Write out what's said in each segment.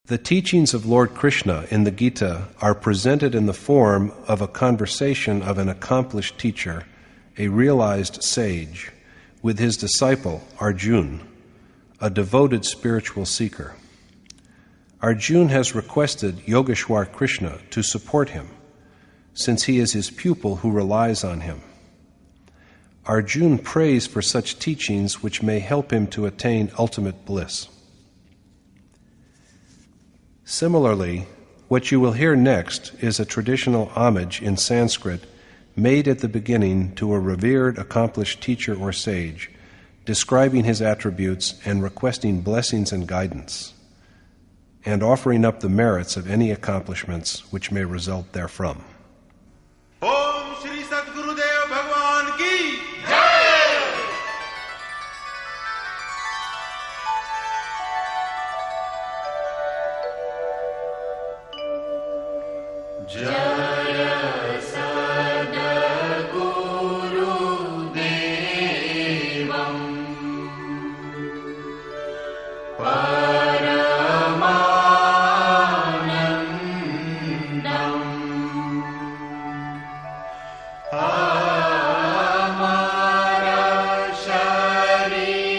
The teachings of Lord Krishna in the Gita are presented in the form of a conversation of an accomplished teacher, a realized sage, with his disciple Arjuna, a devoted spiritual seeker. Arjuna has requested Yogeshwar Krishna to support him, since he is his pupil who relies on him. Arjuna prays for such teachings which may help him to attain ultimate bliss. Similarly, what you will hear next is a traditional homage in Sanskrit made at the beginning to a revered, accomplished teacher or sage, describing his attributes and requesting blessings and guidance, and offering up the merits of any accomplishments which may result therefrom. Om Shri Sadgurudev Bhagwan Ki Jaya Sadguru Devam Paramanandam Amara Shariram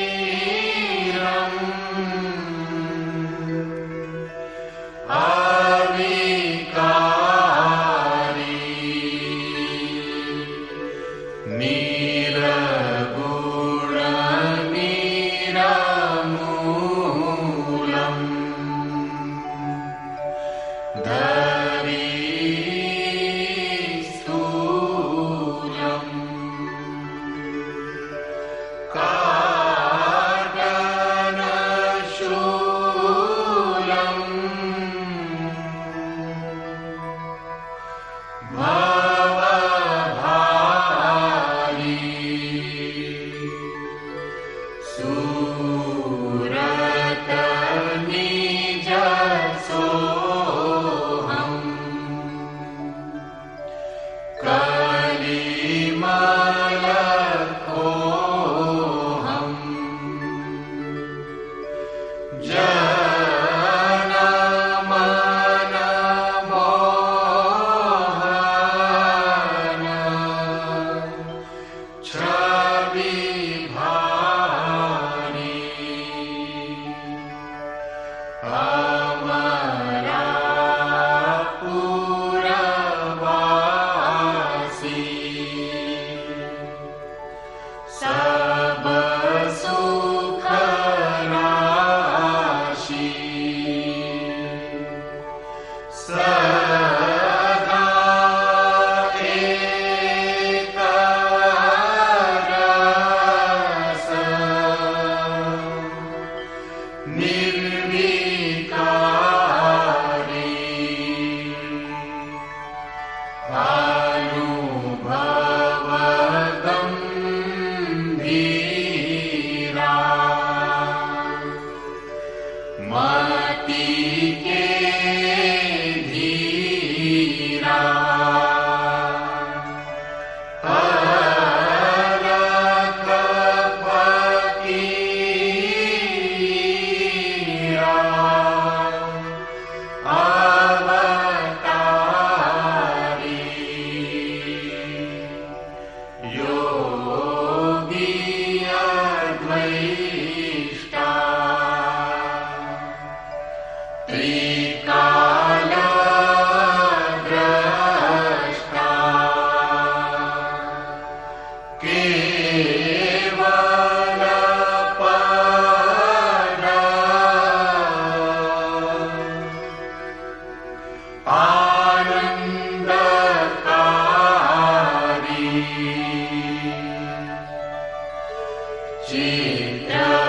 Chitrakuta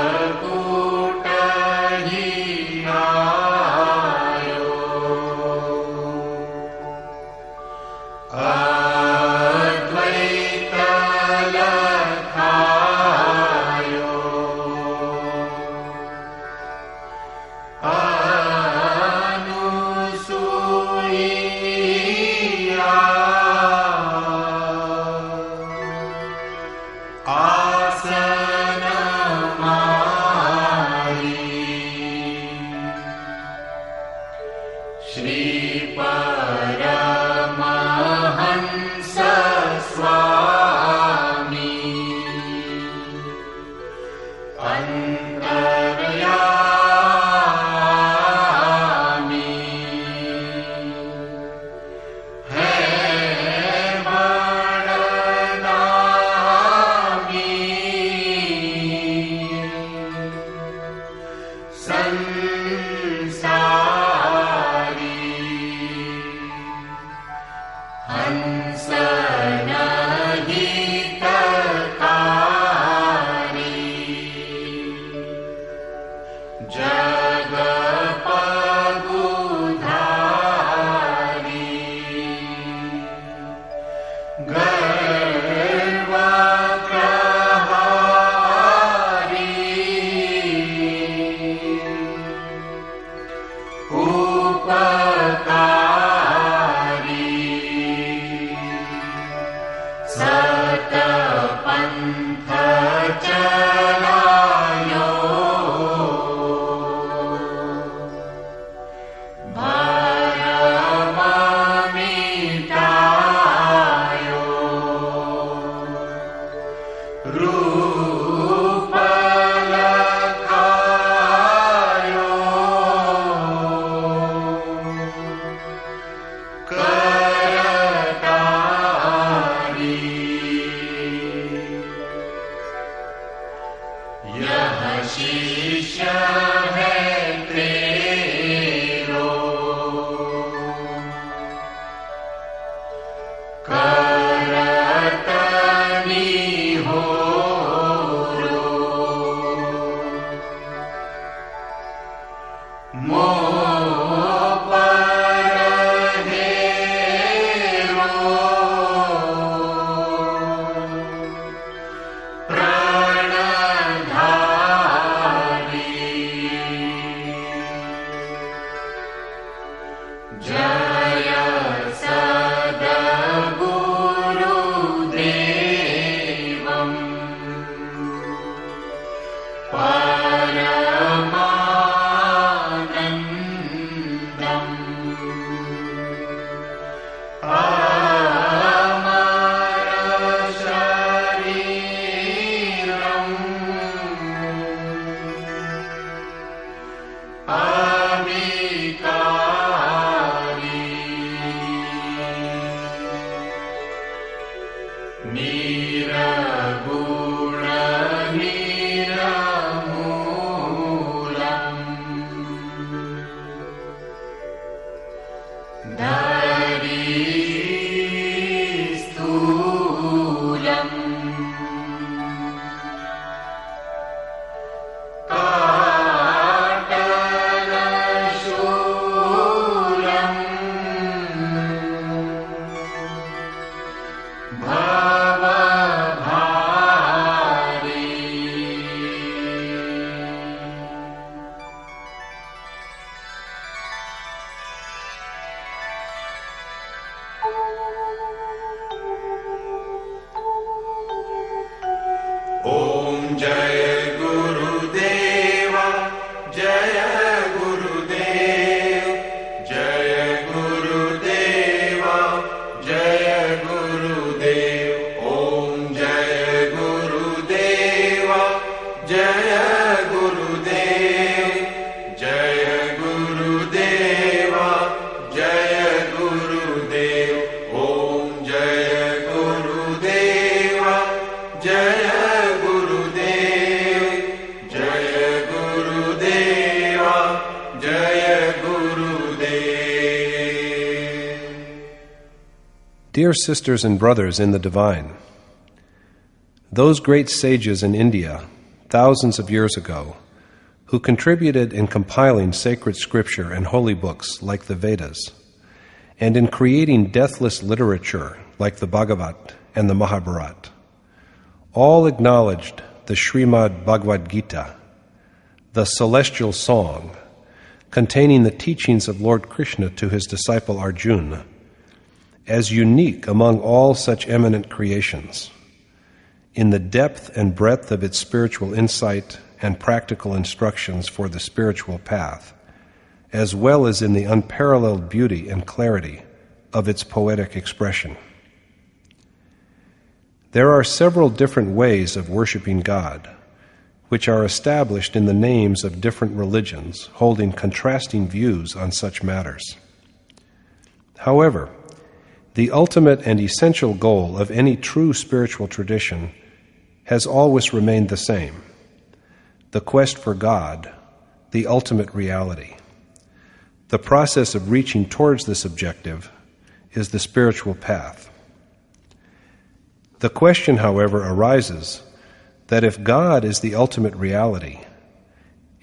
Shri Paramahansa Swami Antaryami Hai Varanami Sansari Hansanahitari Jagapagudhari Garvagrahari Upakari Satapantha Chalayo Bharamamitayo Rupalakhayo Karatari यह शिष्य है तेरो करतनी हो रो मोह पर हेरो प्राणधारी जय सद्गुरुदेवं परमानन्दम् अमरशरीरम् अविकारी निरगुण निरमूलम् धरीस्थूलम् काटलशूलम् भवभारी ॐ जय गुरुदेव जय गुरुदेव जय गुरुदेव जय गुरुदेव ॐ जय गुरुदेव जय गुरुदेव जय गुरुदेव जय गुरुदेव ॐ जय गुरुदेव जय गुरुदेव जय गुरुदेव जय गुरुदेव. Dear sisters and brothers in the divine, those great sages in India, thousands of years ago, who contributed in compiling sacred scripture and holy books like the Vedas, and in creating deathless literature like the Bhagavad and the Mahabharata, all acknowledged the Srimad Bhagwat Geeta, the celestial song containing the teachings of Lord Krishna to his disciple Arjuna, as unique among all such eminent creations, in the depth and breadth of its spiritual insight and practical instructions for the spiritual path, as well as in the unparalleled beauty and clarity of its poetic expression. There are several different ways of worshiping God, which are established in the names of different religions, holding contrasting views on such matters. However, the ultimate and essential goal of any true spiritual tradition has always remained the same: the quest for God, the ultimate reality. The process of reaching towards this objective is the spiritual path. The question, however, arises that if God is the ultimate reality,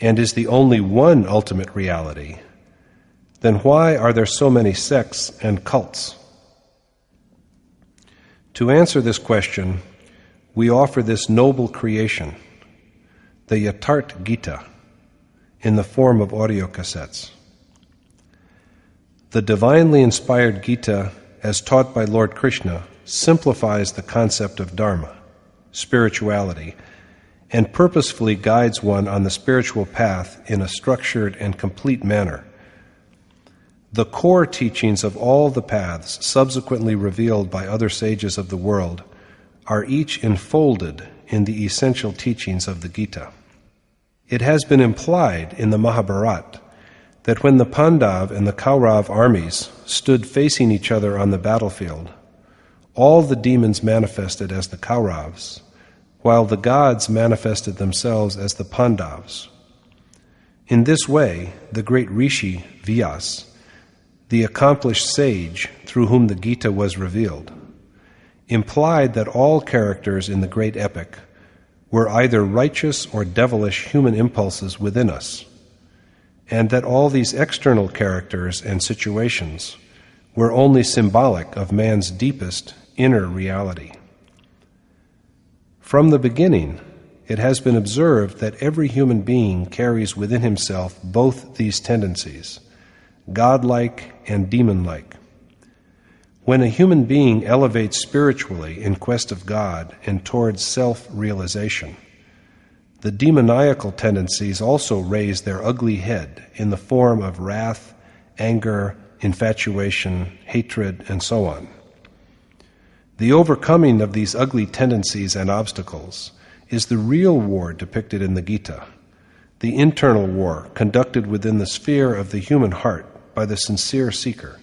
and is the only one ultimate reality, then why are there so many sects and cults? To answer this question, we offer this noble creation, the Yatharth Gita, in the form of audio cassettes. The divinely inspired Gita, as taught by Lord Krishna, simplifies the concept of Dharma, spirituality, and purposefully guides one on the spiritual path in a structured and complete manner. The core teachings of all the paths subsequently revealed by other sages of the world are each enfolded in the essential teachings of the Gita. It has been implied in the Mahabharata that when the Pandav and the Kaurav armies stood facing each other on the battlefield, all the demons manifested as the Kauravas, while the gods manifested themselves as the Pandavas. In this way, the great Rishi Vyas, the accomplished sage through whom the Gita was revealed, implied that all characters in the great epic were either righteous or devilish human impulses within us, and that all these external characters and situations were only symbolic of man's deepest inner reality. From the beginning, it has been observed that every human being carries within himself both these tendencies, godlike and demon-like. When a human being elevates spiritually in quest of God and towards self-realization, the demoniacal tendencies also raise their ugly head in the form of wrath, anger, infatuation, hatred, and so on. The overcoming of these ugly tendencies and obstacles is the real war depicted in the Gita, the internal war conducted within the sphere of the human heart by the sincere seeker,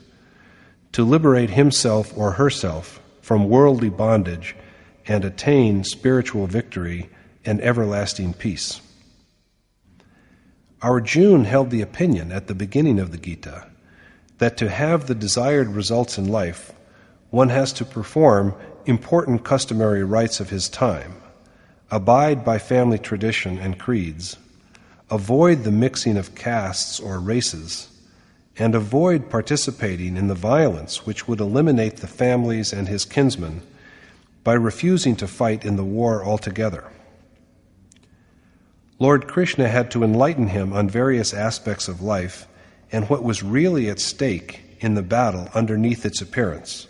to liberate himself or herself from worldly bondage and attain spiritual victory and everlasting peace. Arjuna held the opinion at the beginning of the Gita that to have the desired results in life, one has to perform important customary rites of his time, abide by family tradition and creeds, avoid the mixing of castes or races, and avoid participating in the violence which would eliminate the families and his kinsmen by refusing to fight in the war altogether. Lord Krishna had to enlighten him on various aspects of life and what was really at stake in the battle underneath its appearance,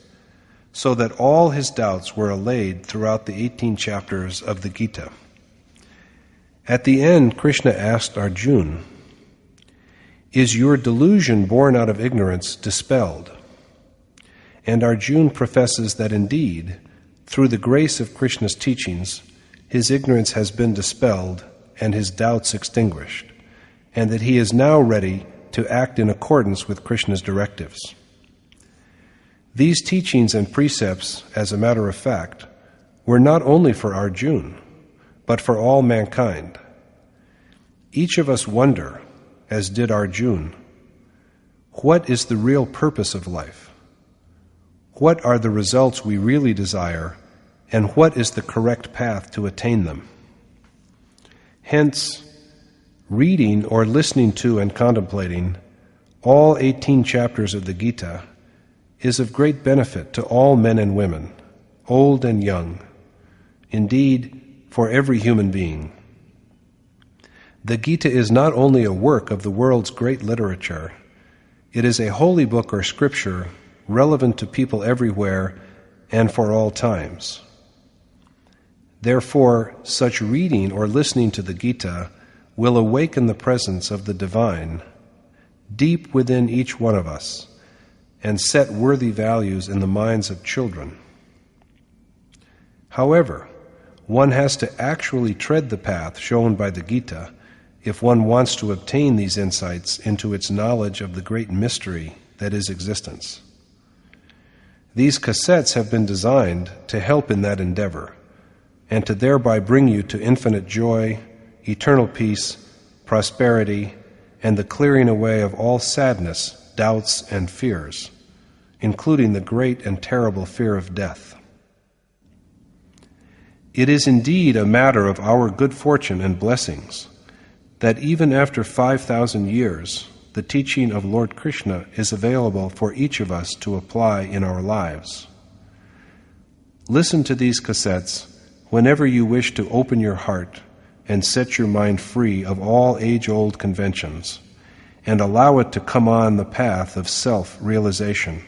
so that all his doubts were allayed throughout the 18 chapters of the Gita. At the end, Krishna asked Arjuna, "Is your delusion born out of ignorance dispelled?" And Arjuna professes that indeed, through the grace of Krishna's teachings, his ignorance has been dispelled and his doubts extinguished, and that he is now ready to act in accordance with Krishna's directives. These teachings and precepts, as a matter of fact, were not only for Arjuna, but for all mankind. Each of us wonder, as did Arjuna, what is the real purpose of life? What are the results we really desire, and what is the correct path to attain them? Hence, reading or listening to and contemplating all 18 chapters of the Gita is of great benefit to all men and women, old and young, indeed, for every human being. The Gita is not only a work of the world's great literature, it is a holy book or scripture relevant to people everywhere and for all times. Therefore, such reading or listening to the Gita will awaken the presence of the divine, deep within each one of us, and set worthy values in the minds of children. However, one has to actually tread the path shown by the Gita if one wants to obtain these insights into its knowledge of the great mystery that is existence. These cassettes have been designed to help in that endeavor, and to thereby bring you to infinite joy, eternal peace, prosperity, and the clearing away of all sadness, doubts, and fears, including the great and terrible fear of death. It is indeed a matter of our good fortune and blessings that even after 5,000 years, the teaching of Lord Krishna is available for each of us to apply in our lives. Listen to these cassettes whenever you wish to open your heart and set your mind free of all age-old conventions, and allow it to come on the path of self-realization,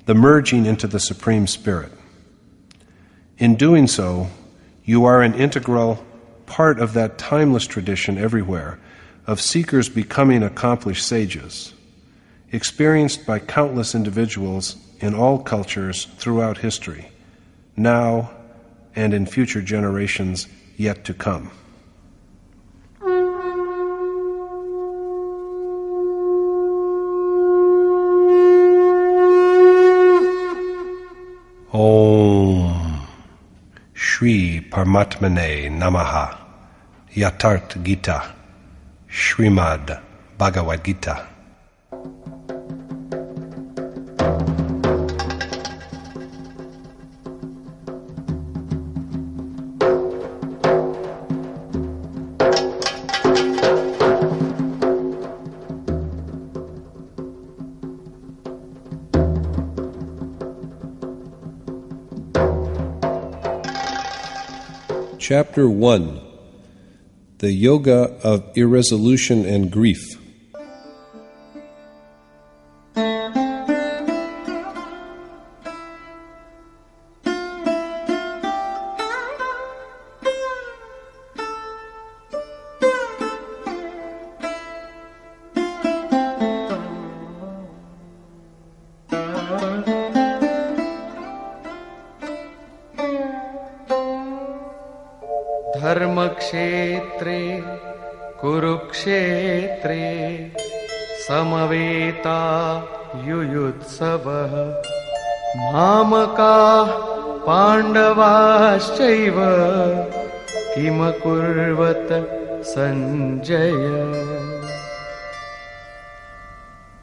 the merging into the Supreme Spirit. In doing so, you are an integral part of that timeless tradition everywhere of seekers becoming accomplished sages, experienced by countless individuals in all cultures throughout history, now and in future generations yet to come. Om Shri Paramatmane Namaha. Yatharth Gita, Srimad Bhagavad Gita. Chapter 1. The Yoga of Irresolution and Grief. धर्मक्षेत्रे कुरुक्षेत्रे समवेता युयुत्सवः मामकाः पाण्डवाश्चैव किमकुर्वत Sanjaya.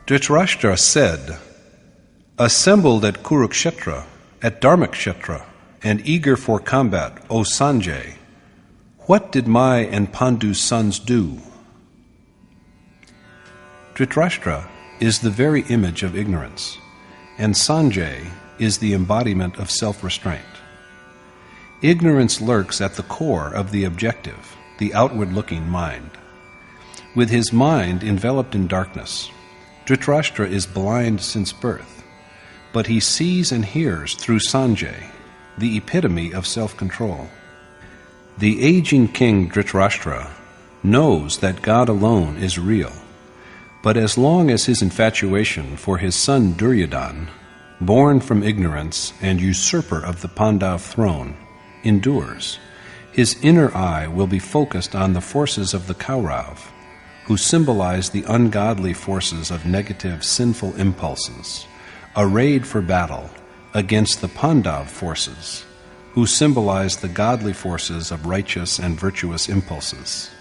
Dhritarashtra said, "Assembled at Kurukshetra, at Dharmakshetra, and eager for combat, O Sanjay, what did my and Pandu's sons do?" Dhritarashtra is the very image of ignorance, and Sanjay is the embodiment of self-restraint. Ignorance lurks at the core of the objective, the outward-looking mind. With his mind enveloped in darkness, Dhritarashtra is blind since birth, but he sees and hears through Sanjay, the epitome of self-control. The aging king Dhritarashtra knows that God alone is real, but as long as his infatuation for his son Duryodhana, born from ignorance and usurper of the Pandav throne, endures, his inner eye will be focused on the forces of the Kaurav, who symbolize the ungodly forces of negative, sinful impulses, arrayed for battle against the Pandav forces, who symbolize the godly forces of righteous and virtuous impulses.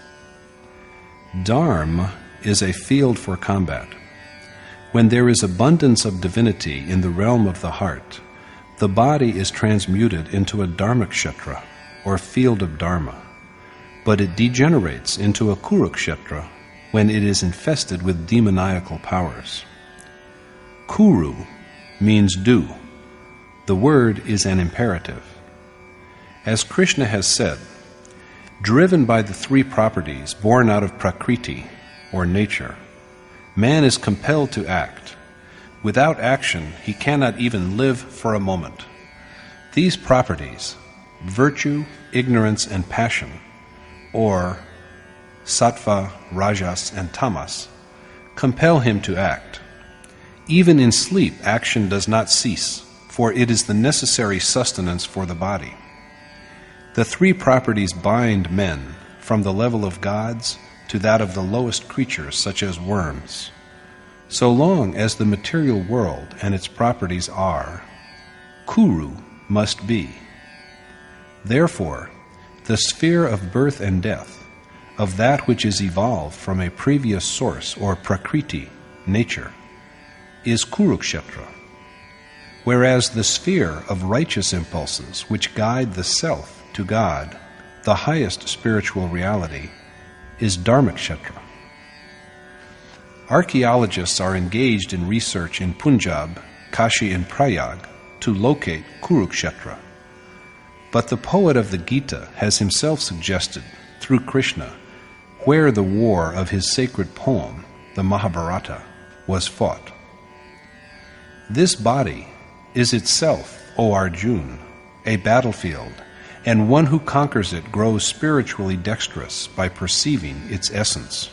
Dharma is a field for combat. When there is abundance of divinity in the realm of the heart, the body is transmuted into a Dharmakshetra, or field of Dharma, but it degenerates into a Kurukshetra when it is infested with demoniacal powers. Kuru means do. The word is an imperative. As Krishna has said, driven by the three properties born out of Prakriti, or nature, man is compelled to act. Without action, he cannot even live for a moment. These properties, virtue, ignorance, and passion, or sattva, rajas, and tamas, compel him to act. Even in sleep, action does not cease, for it is the necessary sustenance for the body. The three properties bind men from the level of gods to that of the lowest creatures, such as worms. So long as the material world and its properties are, Kuru must be. Therefore, the sphere of birth and death, of that which is evolved from a previous source or prakriti, nature, is Kurukshetra, whereas the sphere of righteous impulses which guide the self to God, the highest spiritual reality, is Dharmakshetra. Archaeologists are engaged in research in Punjab, Kashi, and Prayag to locate Kurukshetra. But the poet of the Gita has himself suggested, through Krishna, where the war of his sacred poem, the Mahabharata, was fought. This body is itself, O Arjuna, a battlefield, and one who conquers it grows spiritually dexterous by perceiving its essence.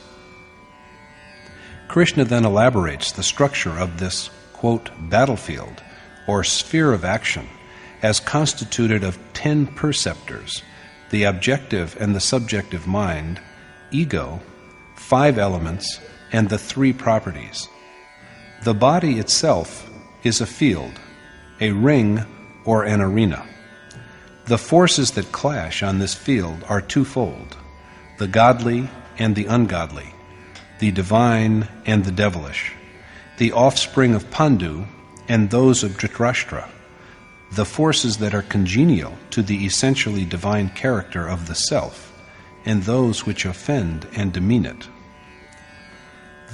Krishna then elaborates the structure of this, quote, battlefield, or sphere of action, as constituted of 10 perceptors, the objective and the subjective mind, ego, 5 elements, and the 3 properties. The body itself is a field, a ring, or an arena. The forces that clash on this field are twofold, the godly and the ungodly, the divine and the devilish, the offspring of Pandu and those of Dhritarashtra, the forces that are congenial to the essentially divine character of the self, and those which offend and demean it.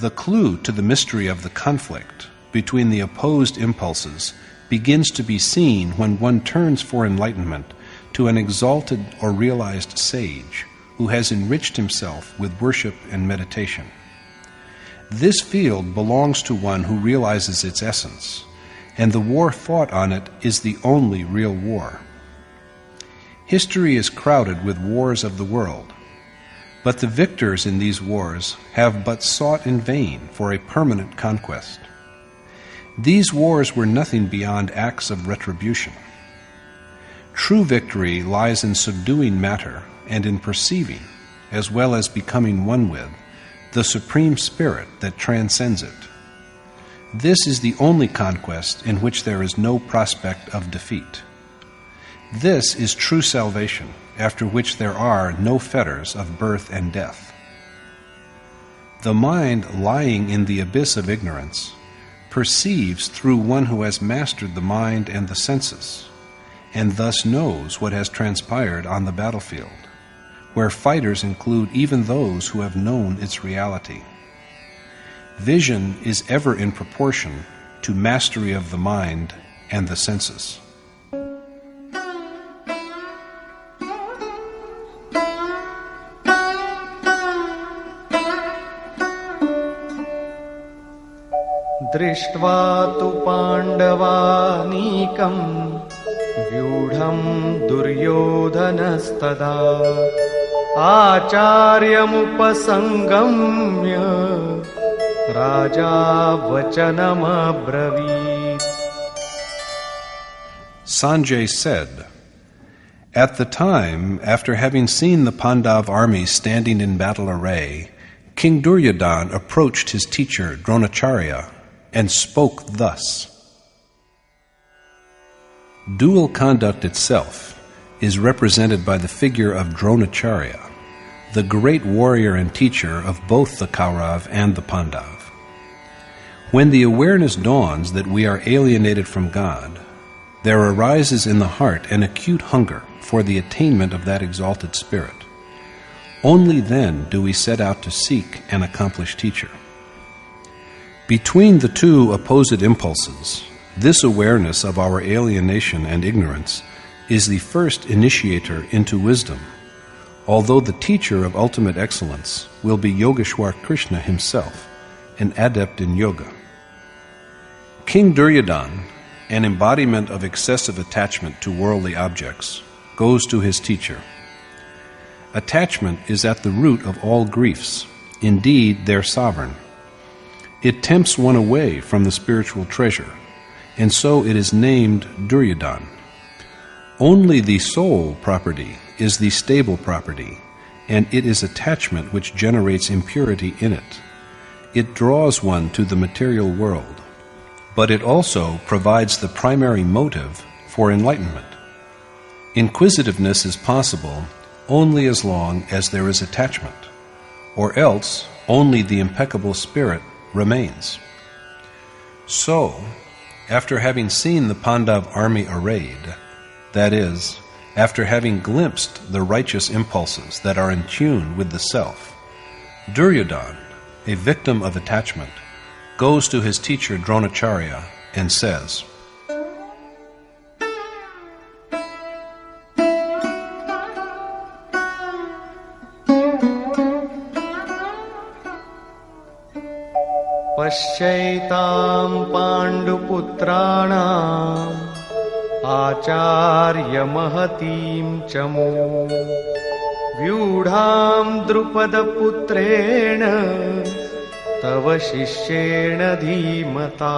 The clue to the mystery of the conflict between the opposed impulses begins to be seen when one turns for enlightenment to an exalted or realized sage who has enriched himself with worship and meditation. This field belongs to one who realizes its essence, and the war fought on it is the only real war. History is crowded with wars of the world, but the victors in these wars have but sought in vain for a permanent conquest. These wars were nothing beyond acts of retribution. True victory lies in subduing matter and in perceiving, as well as becoming one with, the Supreme Spirit that transcends it. This is the only conquest in which there is no prospect of defeat. This is true salvation, after which there are no fetters of birth and death. The mind lying in the abyss of ignorance perceives through one who has mastered the mind and the senses, and thus knows what has transpired on the battlefield, where fighters include even those who have known its reality. Vision is ever in proportion to mastery of the mind and the senses. दृष्ट्वा तु पाण्डवानीकं व्यूढं दुर्योधनस्तदा आचार्यमुपसंगम्य राजा वचनमब्रवीत्. Sanjay said, "At the time, after having seen the Pandav army standing in battle array, King Duryodhana approached his teacher Dronacharya and spoke thus." Dual conduct itself is represented by the figure of Dronacharya, the great warrior and teacher of both the Kaurav and the Pandav. When the awareness dawns that we are alienated from God, there arises in the heart an acute hunger for the attainment of that exalted spirit. Only then do we set out to seek an accomplished teacher. Between the two opposite impulses, this awareness of our alienation and ignorance is the first initiator into wisdom, although the teacher of ultimate excellence will be Yogeshwar Krishna himself, an adept in yoga. King Duryodhana, an embodiment of excessive attachment to worldly objects, goes to his teacher. Attachment is at the root of all griefs, indeed their sovereign. It tempts one away from the spiritual treasure, and so it is named Duryodhana. Only the soul property is the stable property, and it is attachment which generates impurity in it. It draws one to the material world, but it also provides the primary motive for enlightenment. Inquisitiveness is possible only as long as there is attachment, or else only the impeccable spirit remains. So, after having seen the Pandav army arrayed, that is, after having glimpsed the righteous impulses that are in tune with the self, Duryodhana, a victim of attachment, goes to his teacher Dronacharya and says, Pasyaitam Panduputrāṇāṃ Acārya Mahatīṃ Chamu Vyūಢāṃ Drupada-putrena Tava Shishyena Dhīmata.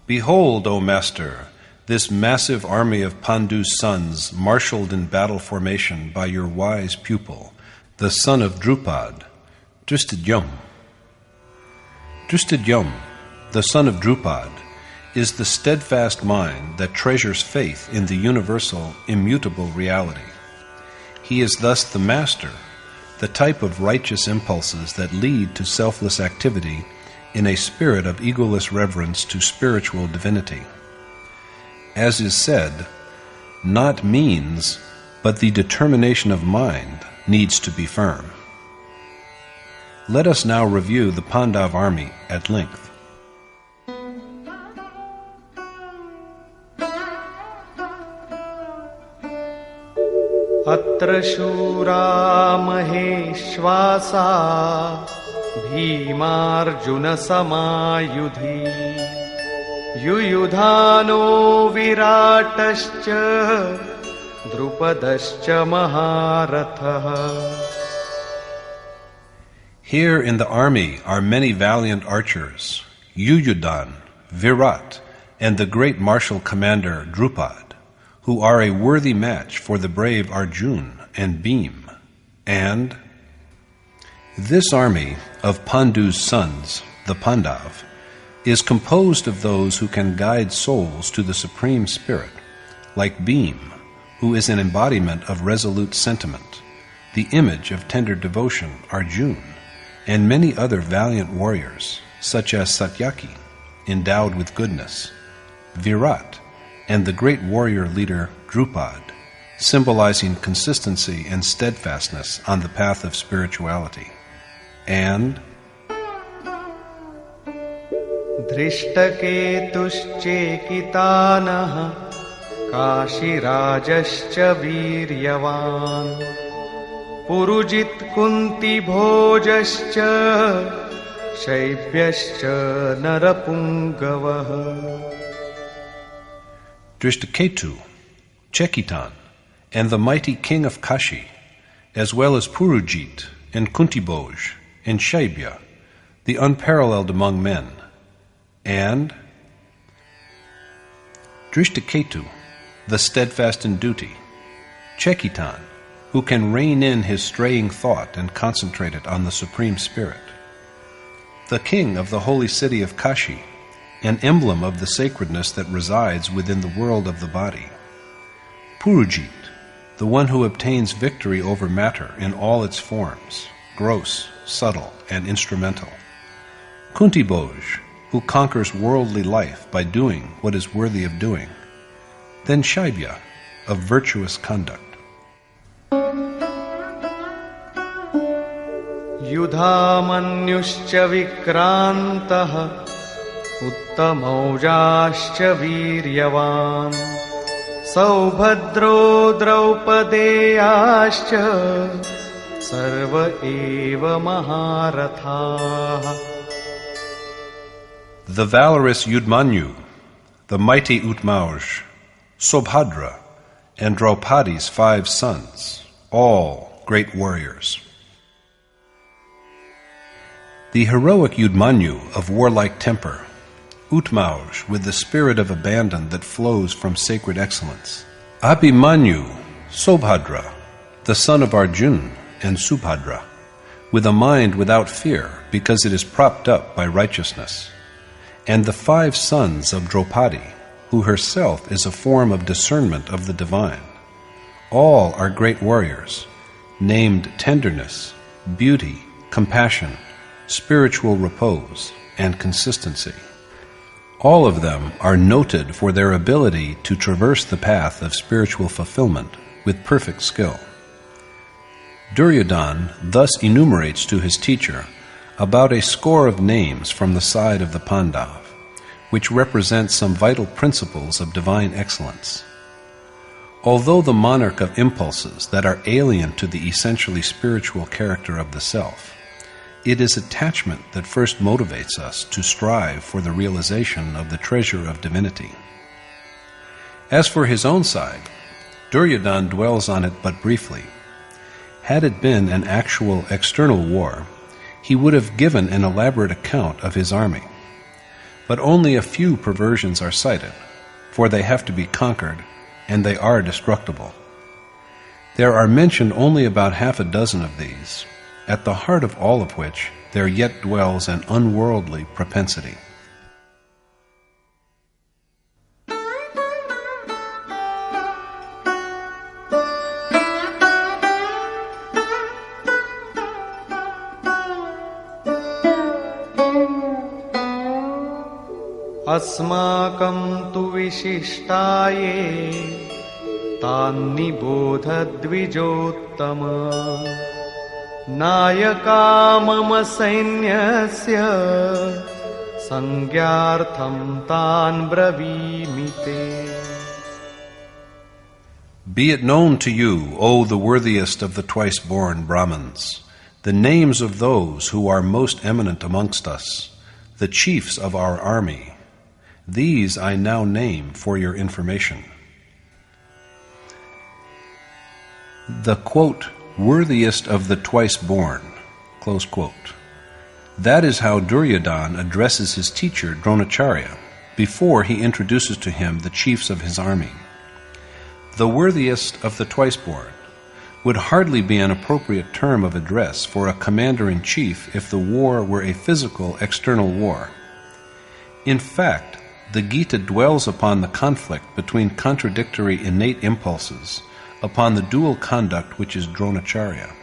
Behold, O Master, this massive army of Pandu's sons marshaled in battle formation by your wise pupil, the son of Drupad, Drishtadyum. Drishtadyum, the son of Drupad, is the steadfast mind that treasures faith in the universal, immutable reality. He is thus the master, the type of righteous impulses that lead to selfless activity in a spirit of egoless reverence to spiritual divinity. As is said, not means, but the determination of mind needs to be firm. Let us now review the Pandav army at length. Atra shura maheshvasa Bhimarjuna samayudhi Yuyudhano viratascha Drupadascha maharatha. Here in the army are many valiant archers, Yuyudhan, Virat, and the great martial commander Drupad, who are a worthy match for the brave Arjun and Bhim. And this army of Pandu's sons, the Pandav, is composed of those who can guide souls to the Supreme Spirit, like Bhim, who is an embodiment of resolute sentiment, the image of tender devotion, Arjun, and many other valiant warriors, such as Satyaki, endowed with goodness, Virat, and the great warrior leader Drupad, symbolizing consistency and steadfastness on the path of spirituality, and Drishtaketushchekitanaha Kashirajascha Viryavan Purujit Kunti Bhojascha Shaibhyascha Narapungavaha. Drishtaketu, Chekitan, and the mighty king of Kashi, as well as Purujit and Kuntibhoj and Shaibya, the unparalleled among men, and Drishtaketu, the steadfast in duty, Chekitan, who can rein in his straying thought and concentrate it on the Supreme Spirit, the king of the holy city of Kashi, an emblem of the sacredness that resides within the world of the body, Purujit, the one who obtains victory over matter in all its forms, gross, subtle, and instrumental, Kuntibhoj, who conquers worldly life by doing what is worthy of doing, then Shaibya, of virtuous conduct. Yudhamanyuscha vikrantaha Uttamaujaschcha viryavan Saubhadro Draupadeyascha Sarva eva maharathaha. The valorous Yudmanyu, the mighty Utmauj, Sobhadra, and Draupadi's 5 sons, all great warriors. The heroic Yudmanyu of warlike temper, Utmauj with the spirit of abandon that flows from sacred excellence, Abhimanyu, Sobhadra, the son of Arjun and Subhadra, with a mind without fear because it is propped up by righteousness, and the 5 sons of Draupadi, who herself is a form of discernment of the divine. All are great warriors, named tenderness, beauty, compassion, spiritual repose, and consistency. All of them are noted for their ability to traverse the path of spiritual fulfillment with perfect skill. Duryodhana thus enumerates to his teacher about a score of names from the side of the Pandav, which represent some vital principles of divine excellence. Although the monarch of impulses that are alien to the essentially spiritual character of the self, it is attachment that first motivates us to strive for the realization of the treasure of divinity. As for his own side, Duryodhana dwells on it but briefly. Had it been an actual external war, he would have given an elaborate account of his army. But only a few perversions are cited, for they have to be conquered, and they are destructible. There are mentioned only about 6 of these, at the heart of all of which there yet dwells an unworldly propensity. अस्माकं तु विशिष्टाये तान्निबोध द्विजोत्तम नायका मम सैन्यस्य संज्ञार्थं तान् ब्रवीमि ते. Be it known to you, O the worthiest of the twice-born Brahmins, the names of those who are most eminent amongst us, the chiefs of our army. These I now name for your information. The, quote, worthiest of the twice-born, close quote. That is how Duryodhana addresses his teacher Dronacharya before he introduces to him the chiefs of his army. The worthiest of the twice-born would hardly be an appropriate term of address for a commander-in-chief if the war were a physical external war. In fact, the Gita dwells upon the conflict between contradictory innate impulses, upon the dual conduct which is Dronacharya.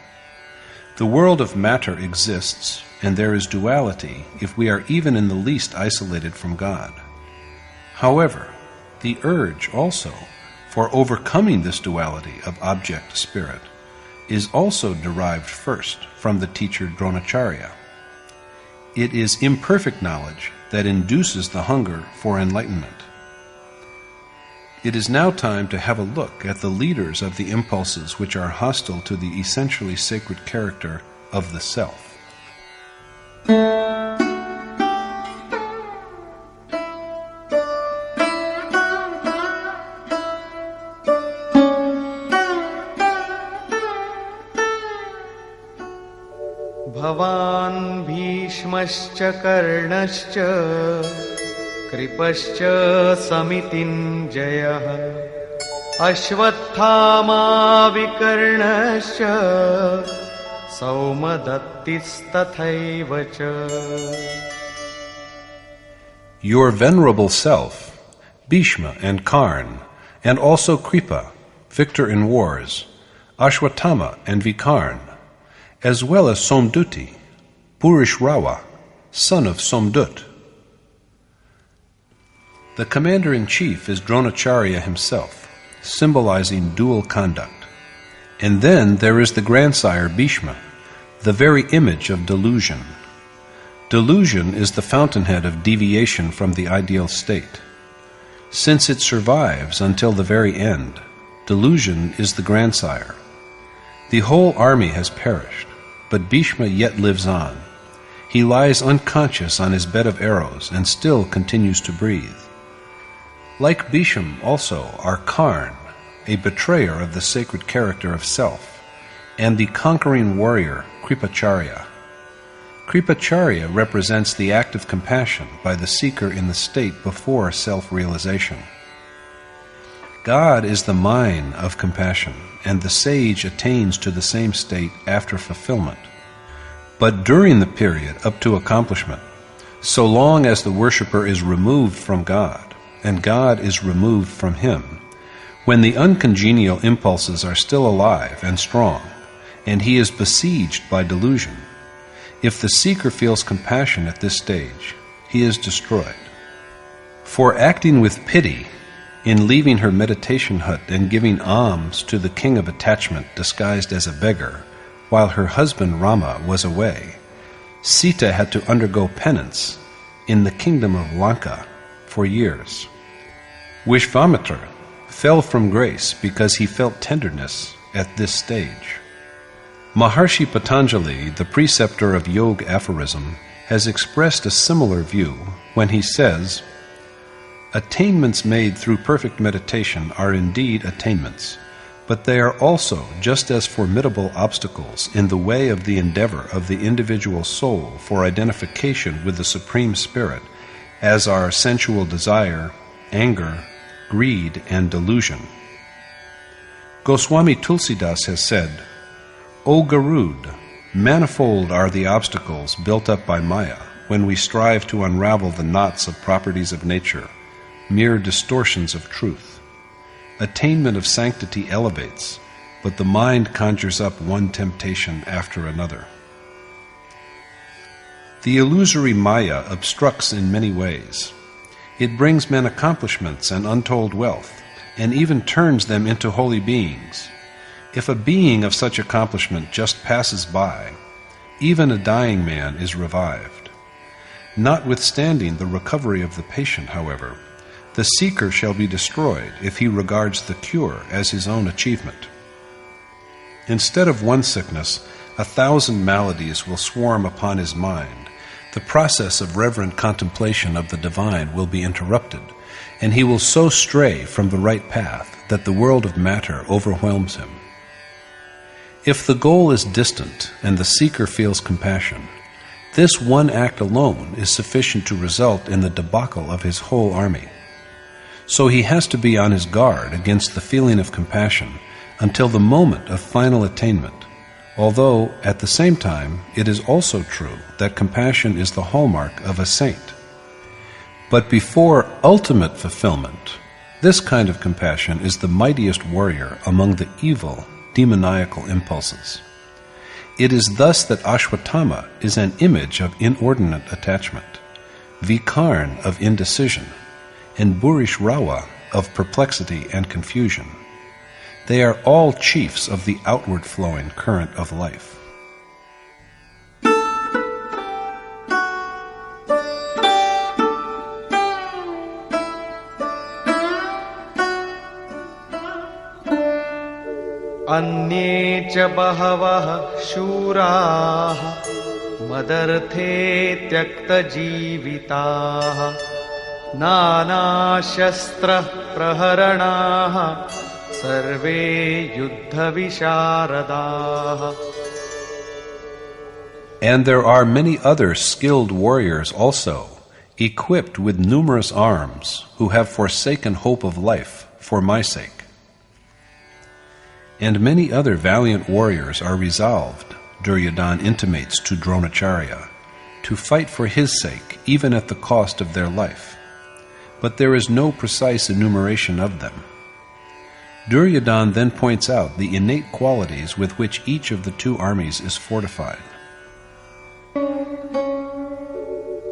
The world of matter exists, and there is duality if we are even in the least isolated from God. However, the urge also for overcoming this duality of object-spirit is also derived first from the teacher Dronacharya. It is imperfect knowledge that induces the hunger for enlightenment. It is now time to have a look at the leaders of the impulses which are hostile to the essentially sacred character of the self. भवान् भीष्मश्च कर्णश्च कृपश्च समितिञ्जयः अश्वत्थामा विकर्णश्च सौमदत्तिस्तथैव च. Your venerable self, Bhishma and Karn, and also Kripa, victor in wars, Ashwatthama and Vikarn, as well as Somduti, Purishrawa, son of Somdut. The commander-in-chief is Dronacharya himself, symbolizing dual conduct. And then there is the grandsire Bhishma, the very image of delusion. Delusion is the fountainhead of deviation from the ideal state. Since it survives until the very end, delusion is the grandsire. The whole army has perished, but Bhishma yet lives on. He lies unconscious on his bed of arrows and still continues to breathe. Like Bhishma also are Karn, a betrayer of the sacred character of self, and the conquering warrior Kripacharya. Kripacharya represents the act of compassion by the seeker in the state before self-realization. God is the mine of compassion, and the sage attains to the same state after fulfillment. But during the period up to accomplishment, so long as the worshipper is removed from God, and God is removed from him, when the uncongenial impulses are still alive and strong, and he is besieged by delusion, if the seeker feels compassion at this stage, he is destroyed. For acting with pity, in leaving her meditation hut and giving alms to the king of attachment disguised as a beggar, while her husband Rama was away, Sita had to undergo penance in the kingdom of Lanka for years. Vishvamitra fell from grace because he felt tenderness at this stage. Maharshi Patanjali, the preceptor of Yoga aphorism, has expressed a similar view when he says, "Attainments made through perfect meditation are indeed attainments, but they are also just as formidable obstacles in the way of the endeavor of the individual soul for identification with the Supreme Spirit as are sensual desire, anger, greed, and delusion." Goswami Tulsidas has said, "O Garud, manifold are the obstacles built up by Maya when we strive to unravel the knots of properties of nature, mere distortions of truth. Attainment of sanctity elevates, but the mind conjures up one temptation after another." The illusory Maya obstructs in many ways. It brings men accomplishments and untold wealth, and even turns them into holy beings. If a being of such accomplishment just passes by, even a dying man is revived. Notwithstanding the recovery of the patient, however, the seeker shall be destroyed if he regards the cure as his own achievement. Instead of one sickness, 1,000 maladies will swarm upon his mind. The process of reverent contemplation of the divine will be interrupted, and he will so stray from the right path that the world of matter overwhelms him. If the goal is distant and the seeker feels compassion, this one act alone is sufficient to result in the debacle of his whole army. So he has to be on his guard against the feeling of compassion until the moment of final attainment, although at the same time it is also true that compassion is the hallmark of a saint. But before ultimate fulfillment, this kind of compassion is the mightiest warrior among the evil, demoniacal impulses. It is thus that Ashwatthama is an image of inordinate attachment, Vikarn of indecision, and Burishrawa of perplexity and confusion. They are all chiefs of the outward flowing current of life. अन्ये च बहवः शूराः मदर्थे त्यक्तजीविताः नानाशस्त्रप्रहरणाः सर्वे युद्धविशारदाः. And there are many other skilled warriors also, equipped with numerous arms, who have forsaken hope of life for my sake. And many other valiant warriors are resolved, Duryodhana intimates to Dronacharya, to fight for his sake, even at the cost of their life. But there is no precise enumeration of them. Duryodhana then points out the innate qualities with which each of the two armies is fortified.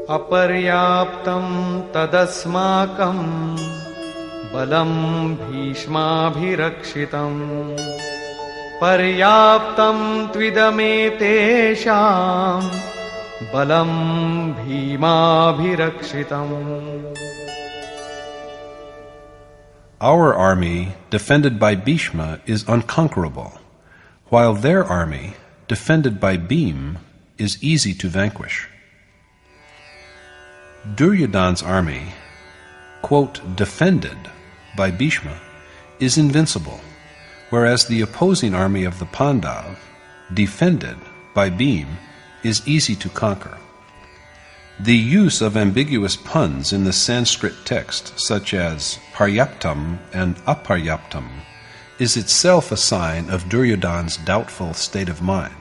Aparyaptam tadasmakam balam bhishmabhirakshitam paryaptam tvidame-tesham balam bhimabhirakshitam. Our army, defended by Bhishma, is unconquerable, while their army, defended by Bhim, is easy to vanquish. Duryodhana's army, quote, defended by Bhishma, is invincible, whereas the opposing army of the Pandav, defended by Bhim, is easy to conquer. The use of ambiguous puns in the Sanskrit text, such as paryaptam and aparyaptam, is itself a sign of Duryodhana's doubtful state of mind.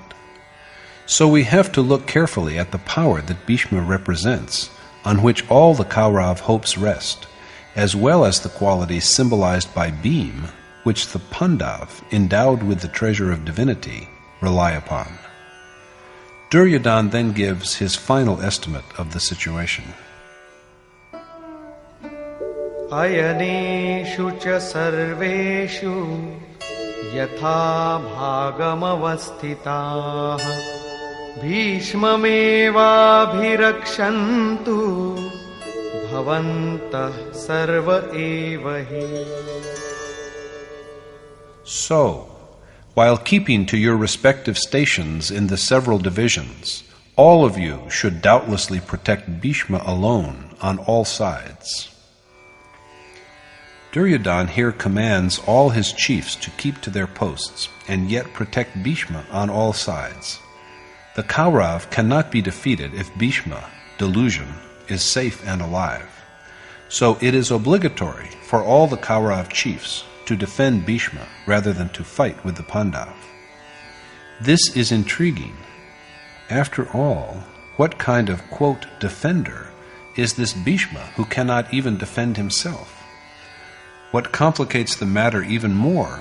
So we have to look carefully at the power that Bhishma represents, on which all the Kaurav hopes rest, as well as the qualities symbolized by Bhim, which the Pandav, endowed with the treasure of divinity, rely upon. Duryodhana then gives his final estimate of the situation. Ayaneshu cha sarveshu yatha bhagamavastitaah bhishmamevabhirakshantu bhavantah sarva evahi. So, while keeping to your respective stations in the several divisions, all of you should doubtlessly protect Bhishma alone on all sides. Duryodhana here commands all his chiefs to keep to their posts and yet protect Bhishma on all sides. The Kaurav cannot be defeated if Bhishma, delusion, is safe and alive. So it is obligatory for all the Kaurav chiefs to defend Bhishma rather than to fight with the Pandav. This is intriguing. After all, what kind of, quote, defender is this Bhishma who cannot even defend himself? What complicates the matter even more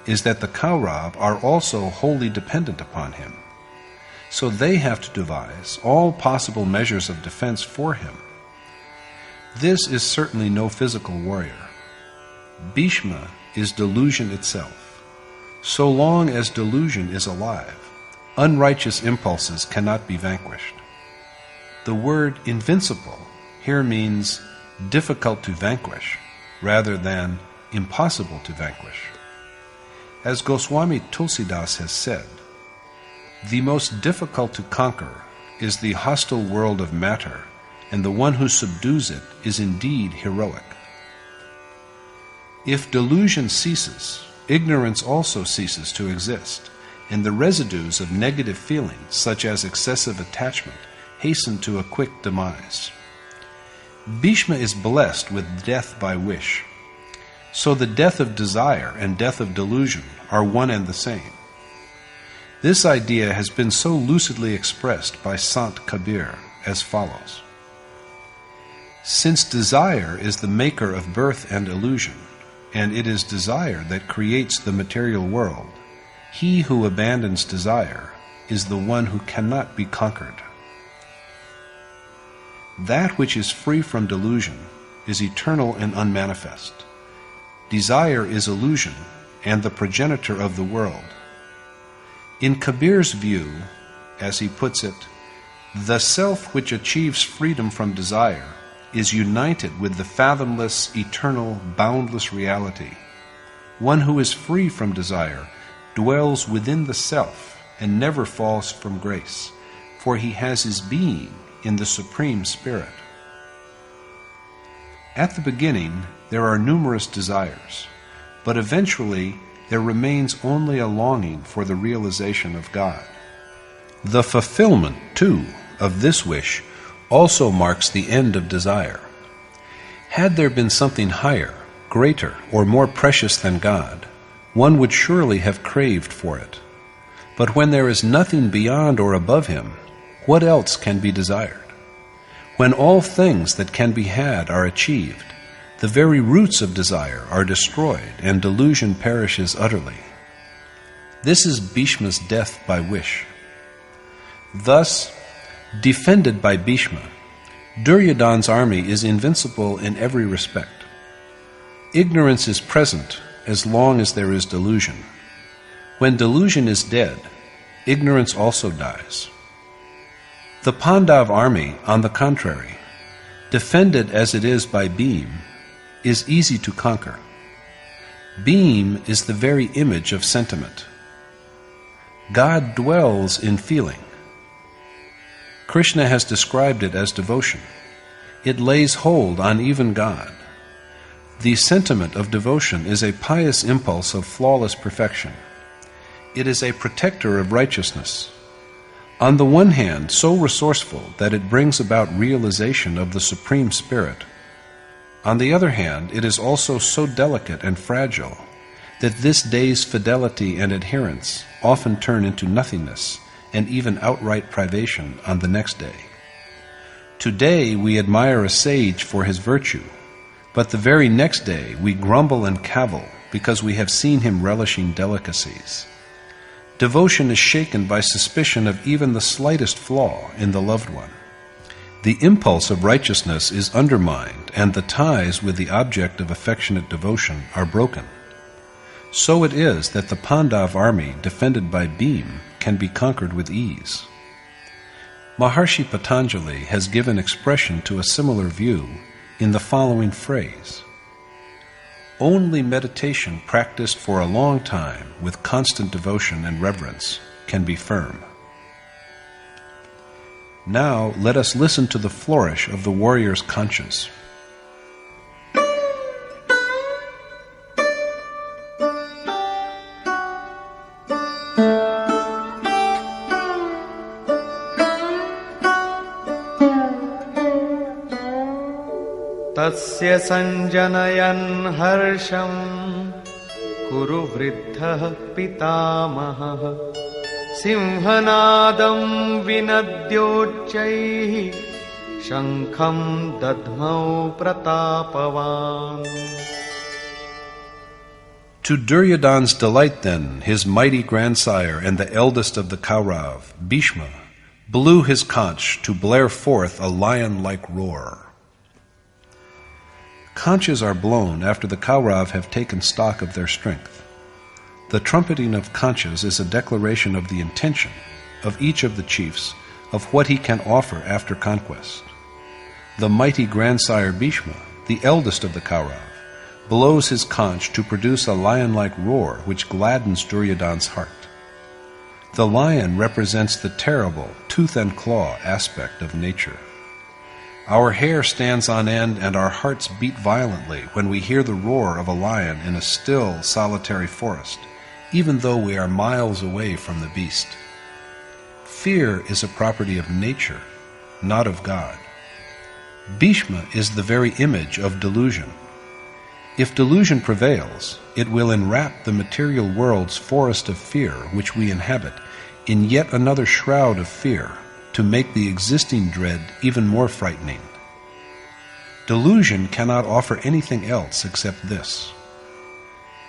is that the Kaurav are also wholly dependent upon him. So they have to devise all possible measures of defense for him. This is certainly no physical warrior. Bhishma is delusion itself. So long as delusion is alive, unrighteous impulses cannot be vanquished. The word invincible here means difficult to vanquish rather than impossible to vanquish. As Goswami Tulsidas has said, the most difficult to conquer is the hostile world of matter, and the one who subdues it is indeed heroic. If delusion ceases, ignorance also ceases to exist, and the residues of negative feelings, such as excessive attachment, hasten to a quick demise. Bhishma is blessed with death by wish. So the death of desire and death of delusion are one and the same. This idea has been so lucidly expressed by Sant Kabir as follows. Since desire is the maker of birth and illusion, and it is desire that creates the material world, he who abandons desire is the one who cannot be conquered. That which is free from delusion is eternal and unmanifest. Desire is illusion and the progenitor of the world. In Kabir's view, as he puts it, the self which achieves freedom from desire is united with the fathomless, eternal, boundless reality. One who is free from desire dwells within the self and never falls from grace, for he has his being in the Supreme Spirit. At the beginning, there are numerous desires, but eventually there remains only a longing for the realization of God. The fulfillment, too, of this wish also marks the end of desire. Had there been something higher, greater, or more precious than God, one would surely have craved for it. But when there is nothing beyond or above him, what else can be desired? When all things that can be had are achieved, the very roots of desire are destroyed and delusion perishes utterly. This is Bhishma's death by wish. Thus, defended by Bhishma, Duryodhana's army is invincible in every respect. Ignorance is present as long as there is delusion. When delusion is dead, ignorance also dies. The Pandav army, on the contrary, defended as it is by Bhim, is easy to conquer. Bhim is the very image of sentiment. God dwells in feeling. Krishna has described it as devotion. It lays hold on even God. The sentiment of devotion is a pious impulse of flawless perfection. It is a protector of righteousness. On the one hand, so resourceful that it brings about realization of the Supreme Spirit. On the other hand, it is also so delicate and fragile that this day's fidelity and adherence often turn into nothingness and even outright privation on the next day. Today we admire a sage for his virtue, but the very next day we grumble and cavil because we have seen him relishing delicacies. Devotion is shaken by suspicion of even the slightest flaw in the loved one. The impulse of righteousness is undermined, and the ties with the object of affectionate devotion are broken. So it is that the Pandav army defended by Bhima can be conquered with ease. Maharshi Patanjali has given expression to a similar view in the following phrase: "Only meditation practiced for a long time with constant devotion and reverence can be firm." Now let us listen to the flourish of the warrior's conches. Tasya sanjanayan harsham kuru vriddhah pitamahah simhanadam vinadyochaihi shankham dadhmau pratapavan. To Duryodhana's delight then, his mighty grandsire and the eldest of the Kaurav, Bhishma, blew his conch to blare forth a lion-like roar. Conches are blown after the Kaurav have taken stock of their strength. The trumpeting of conches is a declaration of the intention of each of the chiefs of what he can offer after conquest. The mighty grandsire Bhishma, the eldest of the Kaurav, blows his conch to produce a lion-like roar which gladdens Duryodhana's heart. The lion represents the terrible tooth and claw aspect of nature. Our hair stands on end and our hearts beat violently when we hear the roar of a lion in a still, solitary forest, even though we are miles away from the beast. Fear is a property of nature, not of God. Bhishma is the very image of delusion. If delusion prevails, it will enwrap the material world's forest of fear which we inhabit in yet another shroud of fear, to make the existing dread even more frightening. Delusion cannot offer anything else except this.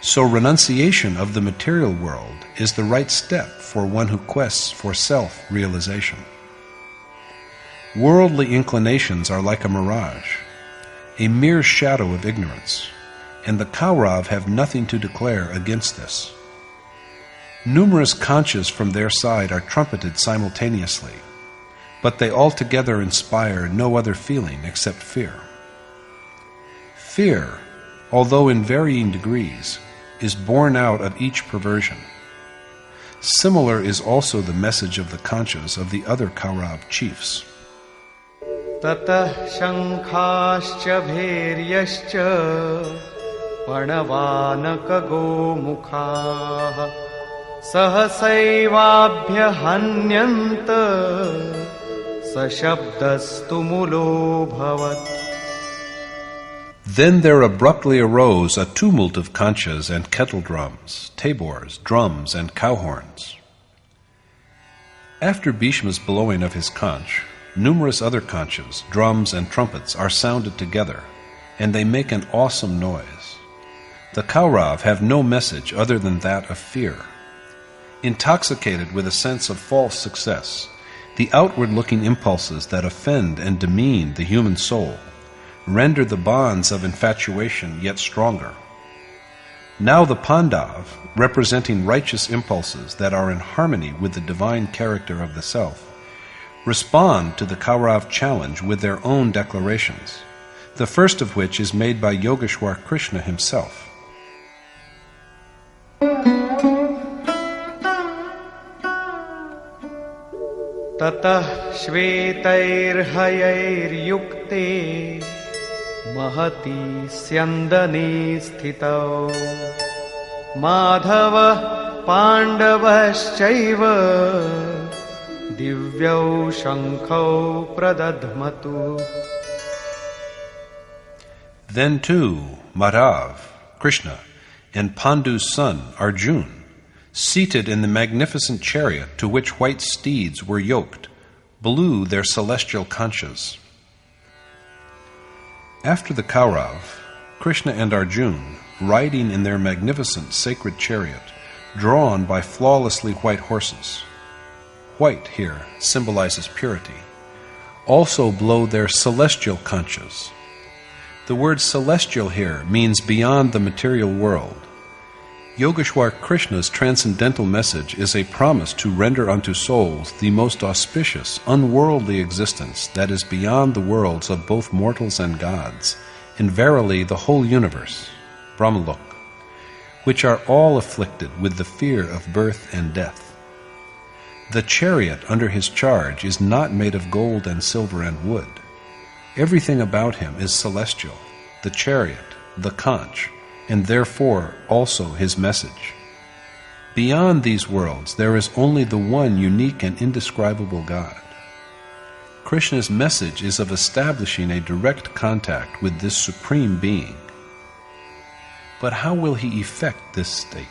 So renunciation of the material world is the right step for one who quests for self-realization. Worldly inclinations are like a mirage, a mere shadow of ignorance, and the Kaurav have nothing to declare against this. Numerous conches from their side are trumpeted simultaneously, but they altogether inspire no other feeling except fear. Fear, although in varying degrees, is born out of each perversion. Similar is also the message of the conches of the other Kaurav chiefs. Tatah shankhascha bhairyascha panavanaka gomukha sahasaivaabhya hanyanta sashabdastu mulo bhavat. Then there abruptly arose a tumult of conches and kettle drums, tabors, drums, and cow horns. After Bhishma's blowing of his conch, numerous other conches, drums, and trumpets are sounded together, and they make an awesome noise. The Kaurav have no message other than that of fear. Intoxicated with a sense of false success, the outward-looking impulses that offend and demean the human soul render the bonds of infatuation yet stronger. Now the Pandav, representing righteous impulses that are in harmony with the divine character of the self, respond to the Kaurav challenge with their own declarations, the first of which is made by Yogeshwar Krishna himself. Tatah shvetair yukte mahati syandane sthitau madhava pandavaschaiva दिव्यौ शङ्खौ प्रदध्मतु. Then too, Madhav, Krishna, and Pandu's son, Arjun, seated in the magnificent chariot to which white steeds were yoked, blew their celestial conchas. After the Kaurav, Krishna and Arjun, riding in their magnificent sacred chariot, drawn by flawlessly white horses — white here symbolizes purity — also blow their celestial conchas. The word celestial here means beyond the material world. Yogeshwar Krishna's transcendental message is a promise to render unto souls the most auspicious, unworldly existence that is beyond the worlds of both mortals and gods, and verily the whole universe, Brahmalok, which are all afflicted with the fear of birth and death. The chariot under his charge is not made of gold and silver and wood. Everything about him is celestial, the chariot, the conch, and therefore also his message. Beyond these worlds there is only the one unique and indescribable God. Krishna's message is of establishing a direct contact with this supreme being. But how will he effect this state?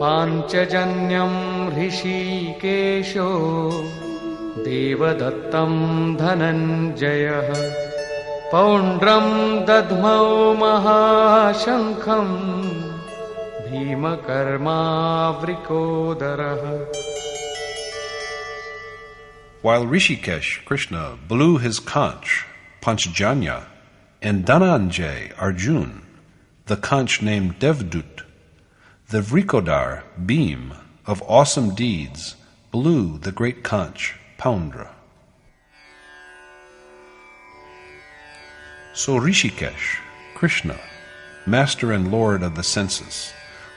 पाञ्चजन्यं ऋषिकेशो देवदत्तं Dhananjay पौण्ड्रं दध्मौ महाशङ्खं भीमकर्मावृकोदरः. While Rishikesh, Krishna, blew his conch, Panchjanya, and Dhananjay, Arjun, the conch named Devdut, the Vrikodar, Bhim, of awesome deeds, blew the great conch, Poundra. So Rishikesh, Krishna, master and lord of the senses,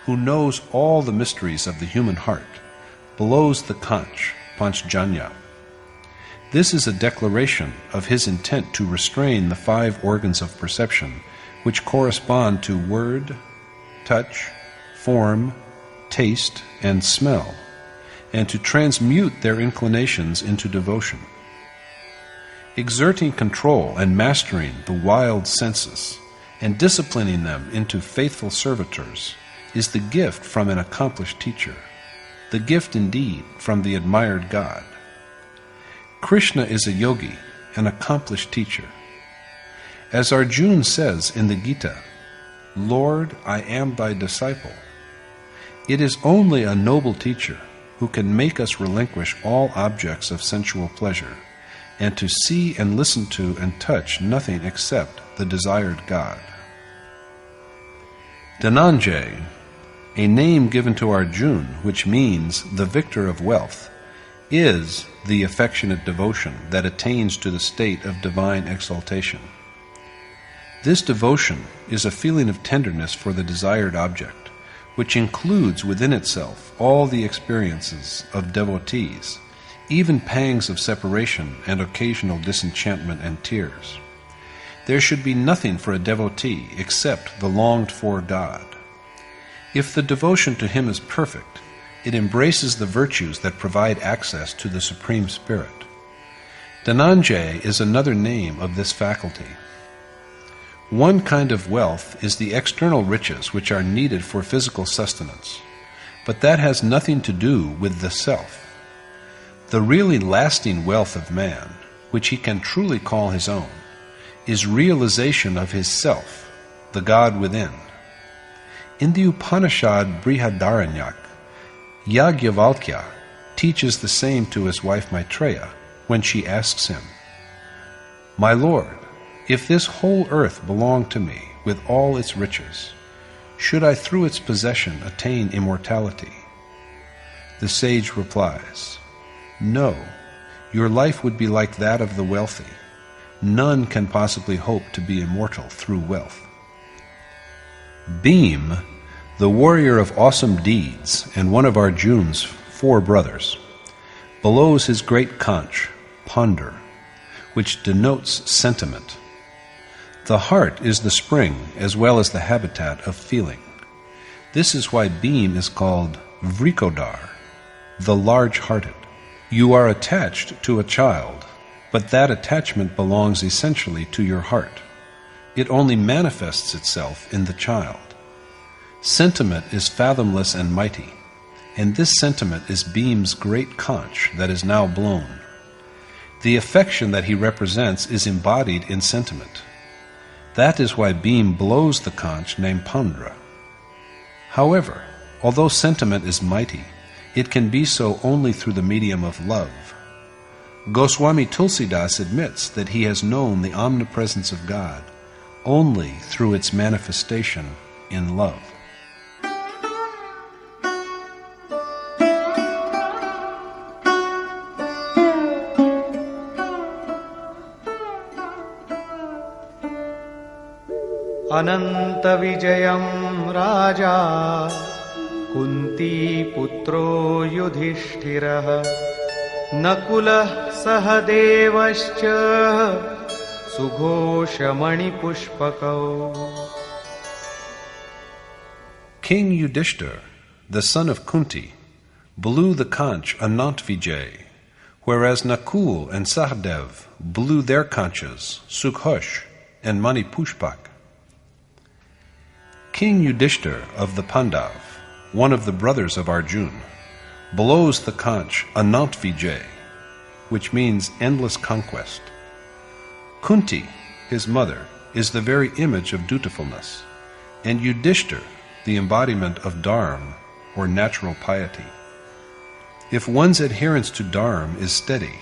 who knows all the mysteries of the human heart, blows the conch, Panchjanya. This is a declaration of his intent to restrain the 5 organs of perception, which correspond to word, touch, form, taste, and smell, and to transmute their inclinations into devotion. Exerting control and mastering the wild senses, and disciplining them into faithful servitors, is the gift from an accomplished teacher, the gift indeed from the admired God. Krishna is a yogi, an accomplished teacher. As Arjun says in the Gita, "Lord, I am thy disciple." It is only a noble teacher who can make us relinquish all objects of sensual pleasure, and to see and listen to and touch nothing except the desired God. Dhananjay, a name given to Arjun which means the victor of wealth, is the affectionate devotion that attains to the state of divine exaltation. This devotion is a feeling of tenderness for the desired object, which includes within itself all the experiences of devotees, even pangs of separation and occasional disenchantment and tears. There should be nothing for a devotee except the longed-for God. If the devotion to him is perfect, it embraces the virtues that provide access to the Supreme Spirit. Dhananjay is another name of this faculty. One kind of wealth is the external riches which are needed for physical sustenance, but that has nothing to do with the self. The really lasting wealth of man, which he can truly call his own, is realization of his self, the God within. In the Upanishad Brihadaranyaka, Yajnavalkya teaches the same to his wife Maitreya when she asks him, "My Lord, if this whole earth belonged to me with all its riches, should I through its possession attain immortality?" The sage replies, "No, your life would be like that of the wealthy. None can possibly hope to be immortal through wealth." Bhim, the warrior of awesome deeds and one of Arjun's 4 brothers, blows his great conch, Ponder, which denotes sentiment. The heart is the spring as well as the habitat of feeling. This is why Bhim is called Vrikodar, the large-hearted. You are attached to a child, but that attachment belongs essentially to your heart. It only manifests itself in the child. Sentiment is fathomless and mighty, and this sentiment is Bhim's great conch that is now blown. The affection that he represents is embodied in sentiment. That is why Bhim blows the conch named Pandra. However, although sentiment is mighty, it can be so only through the medium of love. Goswami Tulsidas admits that he has known the omnipresence of God only through its manifestation in love. Ananta Vijayam Raja Kunti Putro Yudhishthirah Nakulah Sahadevascha Sughoshamani Pushpakau. King Yudhishthir, the son of Kunti, blew the conch Anant-Vijay, whereas Nakul and Sahadev blew their conches Sughosh and Mani Pushpak. King Yudhishthir of the Pandav, one of the brothers of Arjun, blows the conch Anant-Vijay, which means endless conquest. Kunti, his mother, is the very image of dutifulness, and Yudhishthir, the embodiment of dharma, or natural piety. If one's adherence to dharma is steady,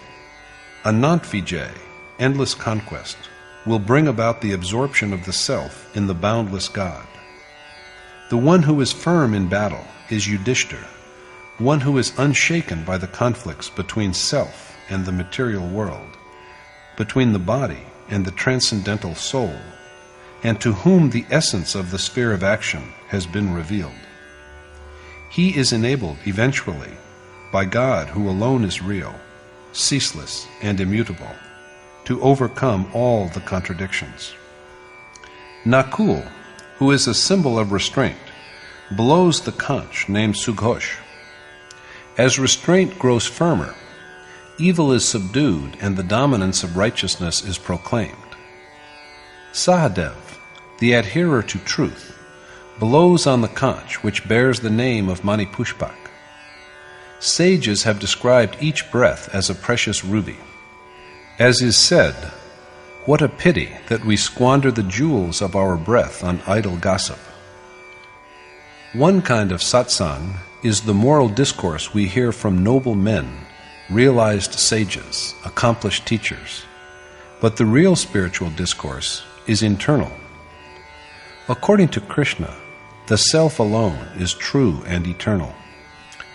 Anant-Vijay, endless conquest, will bring about the absorption of the self in the boundless God. The one who is firm in battle is Yudhishthir, one who is unshaken by the conflicts between self and the material world, between the body and the transcendental soul, and to whom the essence of the sphere of action has been revealed. He is enabled eventually by God, who alone is real, ceaseless and immutable, to overcome all the contradictions. Nakul, who is a symbol of restraint, blows the conch named Sughosh. As restraint grows firmer, evil is subdued and the dominance of righteousness is proclaimed. Sahadev, the adherer to truth, blows on the conch which bears the name of Mani Pushpak. Sages have described each breath as a precious ruby. As is said, what a pity that we squander the jewels of our breath on idle gossip. One kind of satsang is the moral discourse we hear from noble men, realized sages, accomplished teachers. But the real spiritual discourse is internal. According to Krishna, the self alone is true and eternal.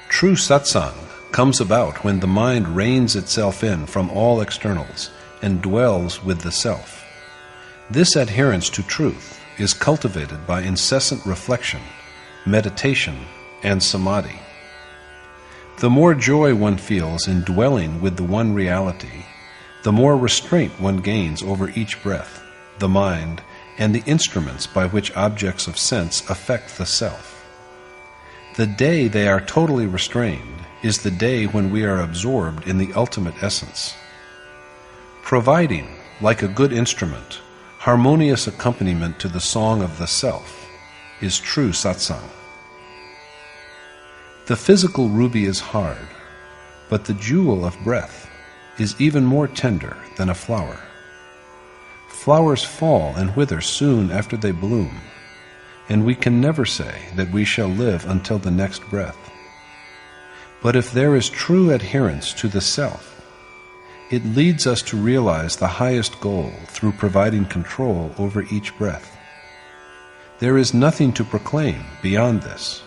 True satsang comes about when the mind reins itself in from all externals and dwells with the self. This adherence to truth is cultivated by incessant reflection, meditation, and samadhi. The more joy one feels in dwelling with the one reality, the more restraint one gains over each breath, the mind, and the instruments by which objects of sense affect the self. The day they are totally restrained is the day when we are absorbed in the ultimate essence. Providing, like a good instrument, harmonious accompaniment to the song of the self is true satsang. The physical ruby is hard, but the jewel of breath is even more tender than a flower. Flowers fall and wither soon after they bloom, and we can never say that we shall live until the next breath. But if there is true adherence to the self, it leads us to realize the highest goal through providing control over each breath. There is nothing to proclaim beyond this,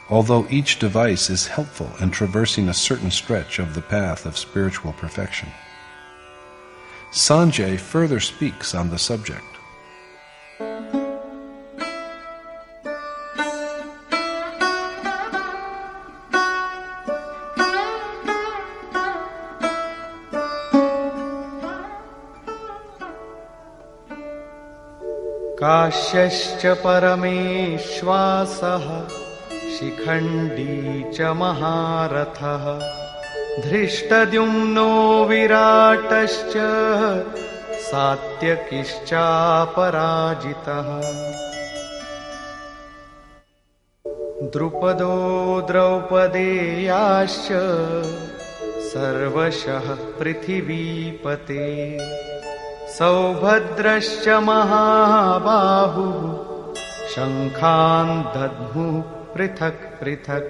although each device is helpful in traversing a certain stretch of the path of spiritual perfection. Sanjay further speaks on the subject. काश्यश्च परमेश्वासः Shikhandi च महारथः धृष्टद्युम्नो विराटश्च सात्यकिश्चापराजितः द्रुपदो द्रौपदेयाश्च सर्वशः पृथिवीपते सौभद्रश्च महाबाहुः शङ्खान् दद्मुः पृथक् पृथक्.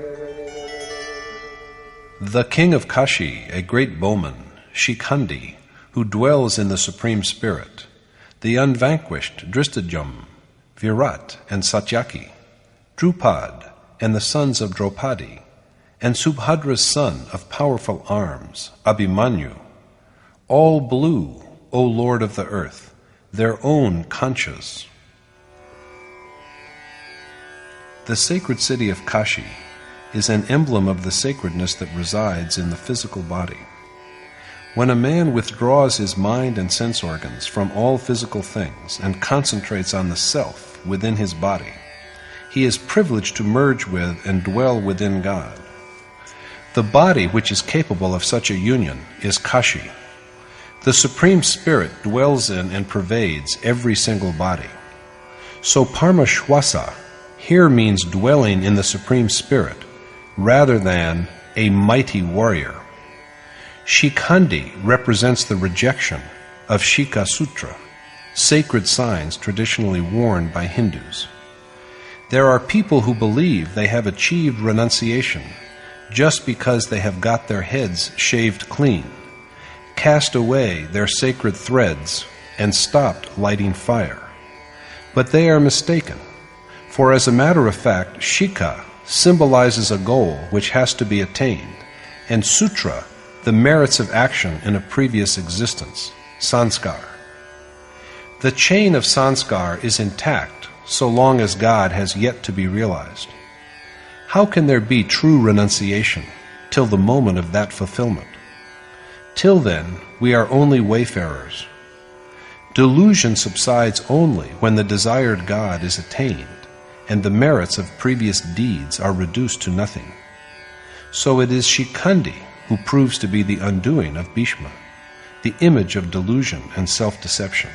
The king of Kashi, a great bowman, Shikhandi, who dwells in the Supreme Spirit, the unvanquished Drishtadyumna, Virat and Satyaki, Drupad and the sons of Draupadi, and Subhadra's son of powerful arms, Abhimanyu, all blew, O Lord of the earth, their own conchas. The sacred city of Kashi is an emblem of the sacredness that resides in the physical body. When a man withdraws his mind and sense organs from all physical things and concentrates on the self within his body, he is privileged to merge with and dwell within God. The body which is capable of such a union is Kashi. The Supreme Spirit dwells in and pervades every single body. So Paramashwasa here means dwelling in the Supreme Spirit rather than a mighty warrior. Shikhandi represents the rejection of Shikha Sutra, sacred signs traditionally worn by Hindus. There are people who believe they have achieved renunciation just because they have got their heads shaved clean, cast away their sacred threads, and stopped lighting fire. But they are mistaken, for as a matter of fact, Shikha symbolizes a goal which has to be attained, and Sutra, the merits of action in a previous existence, sanskar. The chain of sanskar is intact so long as God has yet to be realized. How can there be true renunciation till the moment of that fulfillment? Till then, we are only wayfarers. Delusion subsides only when the desired God is attained and the merits of previous deeds are reduced to nothing. So it is Shikhandi who proves to be the undoing of Bhishma, the image of delusion and self-deception.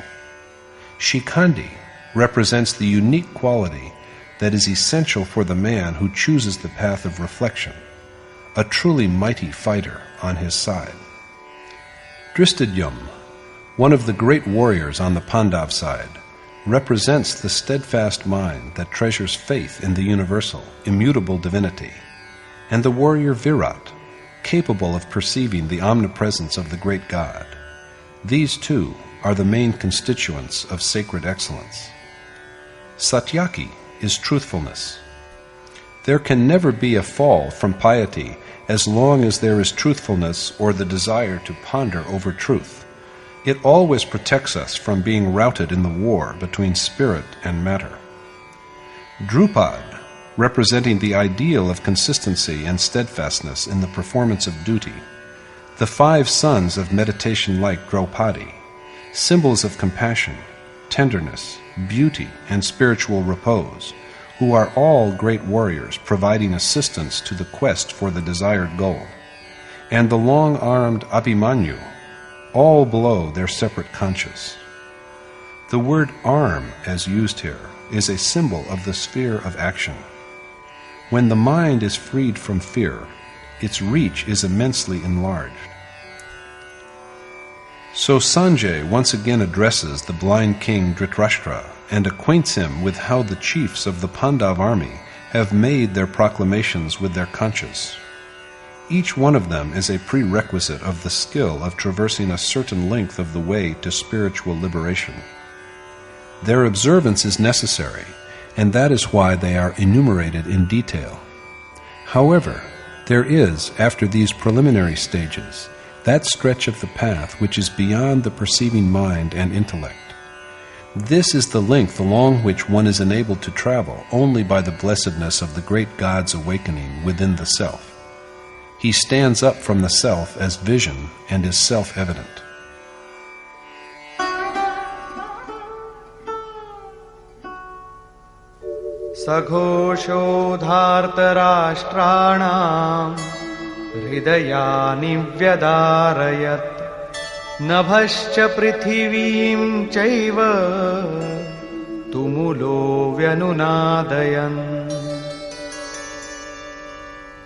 Shikhandi represents the unique quality that is essential for the man who chooses the path of reflection, a truly mighty fighter on his side. Drishtadyumna, one of the great warriors on the Pandav side, represents the steadfast mind that treasures faith in the universal, immutable divinity, and the warrior Virat, capable of perceiving the omnipresence of the great God. These two are the main constituents of sacred excellence. Satyaki is truthfulness. There can never be a fall from piety as long as there is truthfulness or the desire to ponder over truth. It always protects us from being routed in the war between spirit and matter. Drupad, representing the ideal of consistency and steadfastness in the performance of duty, the 5 sons of meditation like Draupadi, symbols of compassion, tenderness, beauty, and spiritual repose, who are all great warriors providing assistance to the quest for the desired goal, and the long-armed Abhimanyu, all below their separate conchas. The word arm, as used here, is a symbol of the sphere of action. When the mind is freed from fear, its reach is immensely enlarged. So Sanjay once again addresses the blind king Dhritarashtra and acquaints him with how the chiefs of the Pandav army have made their proclamations with their conchas. Each one of them is a prerequisite of the skill of traversing a certain length of the way to spiritual liberation. Their observance is necessary, and that is why they are enumerated in detail. However, there is, after these preliminary stages, that stretch of the path which is beyond the perceiving mind and intellect. This is the length along which one is enabled to travel only by the blessedness of the great God's awakening within the self. He stands up from the self as vision and is self-evident. सघोषोधार्तराष्ट्राणाम् हृदयानि व्यदारयत् नभश्च पृथिवीं चैव तुमुलो व्यनुनादयन्.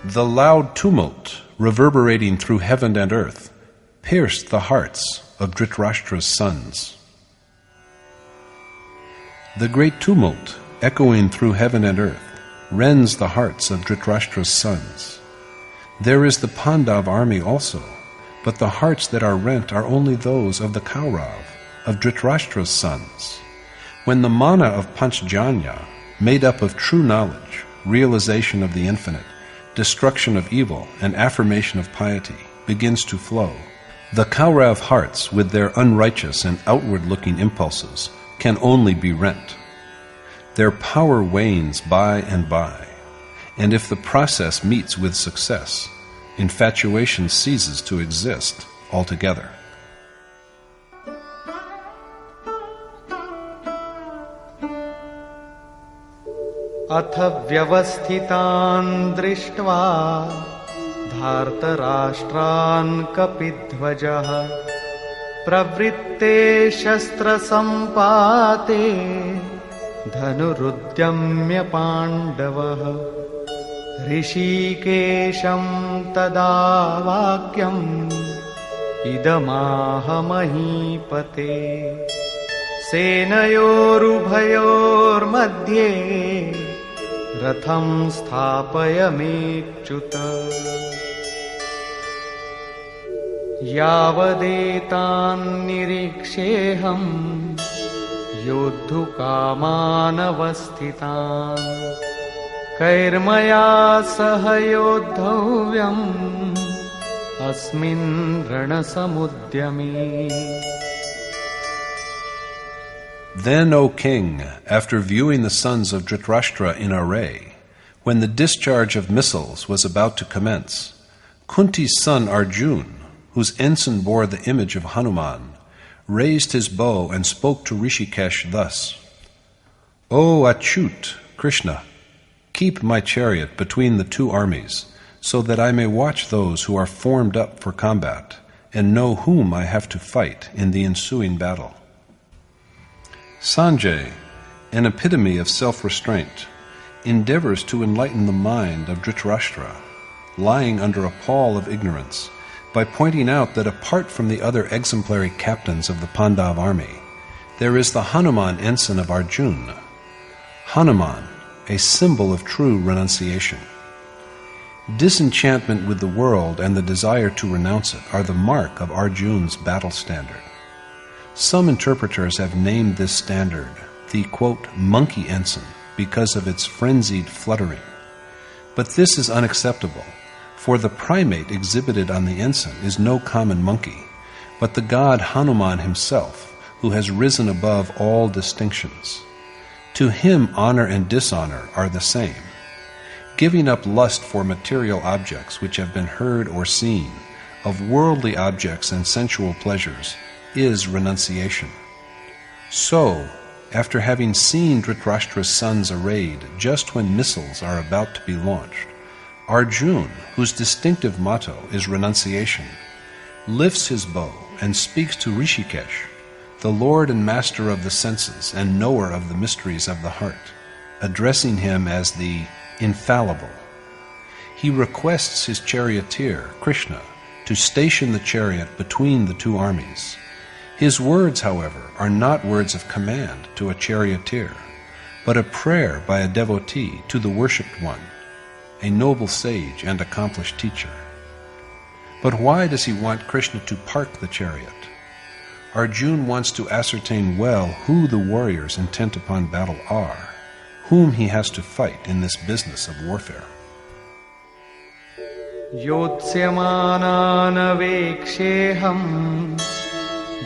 The loud tumult, reverberating through heaven and earth, pierced the hearts of Dhritarashtra's sons. The great tumult, echoing through heaven and earth, rends the hearts of Dhritarashtra's sons. There is the Pandav army also, but the hearts that are rent are only those of the Kaurav, of Dhritarashtra's sons. When the mana of Panchjanya, made up of true knowledge, realization of the infinite, destruction of evil, and affirmation of piety, begins to flow, the Kaurav hearts, with their unrighteous and outward-looking impulses, can only be rent. Their power wanes by and by, and if the process meets with success, infatuation ceases to exist altogether. अथ व्यवस्थितान् दृष्ट्वा धार्तराष्ट्रान् कपिध्वजः प्रवृत्ते शस्त्रसम्पाते धनुरुद्यम्य पाण्डवः. ऋषिकेशं तदा वाक्यम् इदमाह महीपते सेनयोरुभयोर्मध्ये रथं स्थापयमेच्युत. यावदेतान्निरीक्षेऽहं योद्धुकामानवस्थितान् कैर्मया सह योद्धव्यम् अस्मिन् रणसमुद्यमे. Then, O king, after viewing the sons of Dhritarashtra in array, when the discharge of missiles was about to commence, Kunti's son Arjun, whose ensign bore the image of Hanuman, raised his bow and spoke to Rishikesh thus: O Achyut, Krishna, keep my chariot between the two armies, so that I may watch those who are formed up for combat, and know whom I have to fight in the ensuing battle. Sanjay, an epitome of self-restraint, endeavors to enlighten the mind of Dhritarashtra, lying under a pall of ignorance, by pointing out that apart from the other exemplary captains of the Pandav army, there is the Hanuman ensign of Arjuna. Hanuman, a symbol of true renunciation. Disenchantment with the world and the desire to renounce it are the mark of Arjuna's battle standard. Some interpreters have named this standard the, quote, monkey ensign because of its frenzied fluttering. But this is unacceptable, for the primate exhibited on the ensign is no common monkey, but the god Hanuman himself, who has risen above all distinctions. To him honor and dishonor are the same. Giving up lust for material objects which have been heard or seen, of worldly objects and sensual pleasures, is renunciation. So, after having seen Dhritarashtra's sons arrayed just when missiles are about to be launched, Arjuna, whose distinctive motto is renunciation, lifts his bow and speaks to Rishikesh, the lord and master of the senses and knower of the mysteries of the heart, addressing him as the infallible. He requests his charioteer, Krishna, to station the chariot between the two armies. His words, however, are not words of command to a charioteer, but a prayer by a devotee to the worshipped one, a noble sage and accomplished teacher. But why does he want Krishna to park the chariot? Arjuna wants to ascertain well who the warriors intent upon battle are, whom he has to fight in this business of warfare. योत्स्यमानानवेक्षेऽहम्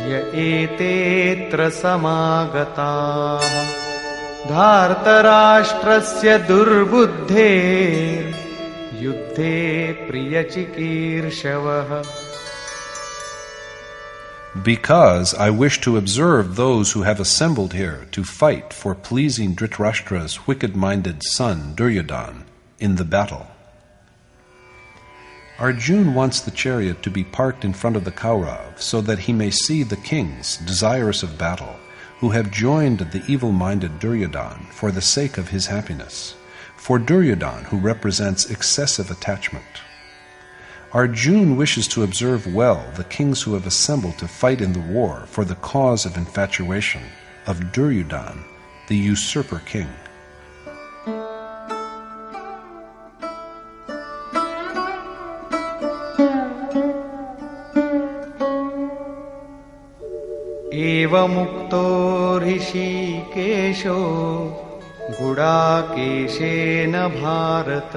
य एतेऽत्र समागताः धार्तराष्ट्रस्य दुर्बुद्धेर् युद्धे प्रियचिकीर्षवः. Because I wish to observe those who have assembled here to fight for pleasing Dhritarashtra's wicked-minded son Duryodhana in the battle. Arjuna wants the chariot to be parked in front of the Kaurav so that he may see the kings, desirous of battle, who have joined the evil-minded Duryodhana for the sake of his happiness, for Duryodhana who represents excessive attachment. Arjuna wishes to observe well the kings who have assembled to fight in the war for the cause of infatuation of Duryodhana, the usurper king. एवमुक्तो ऋषिकेशो गुडाकेशेन Bharat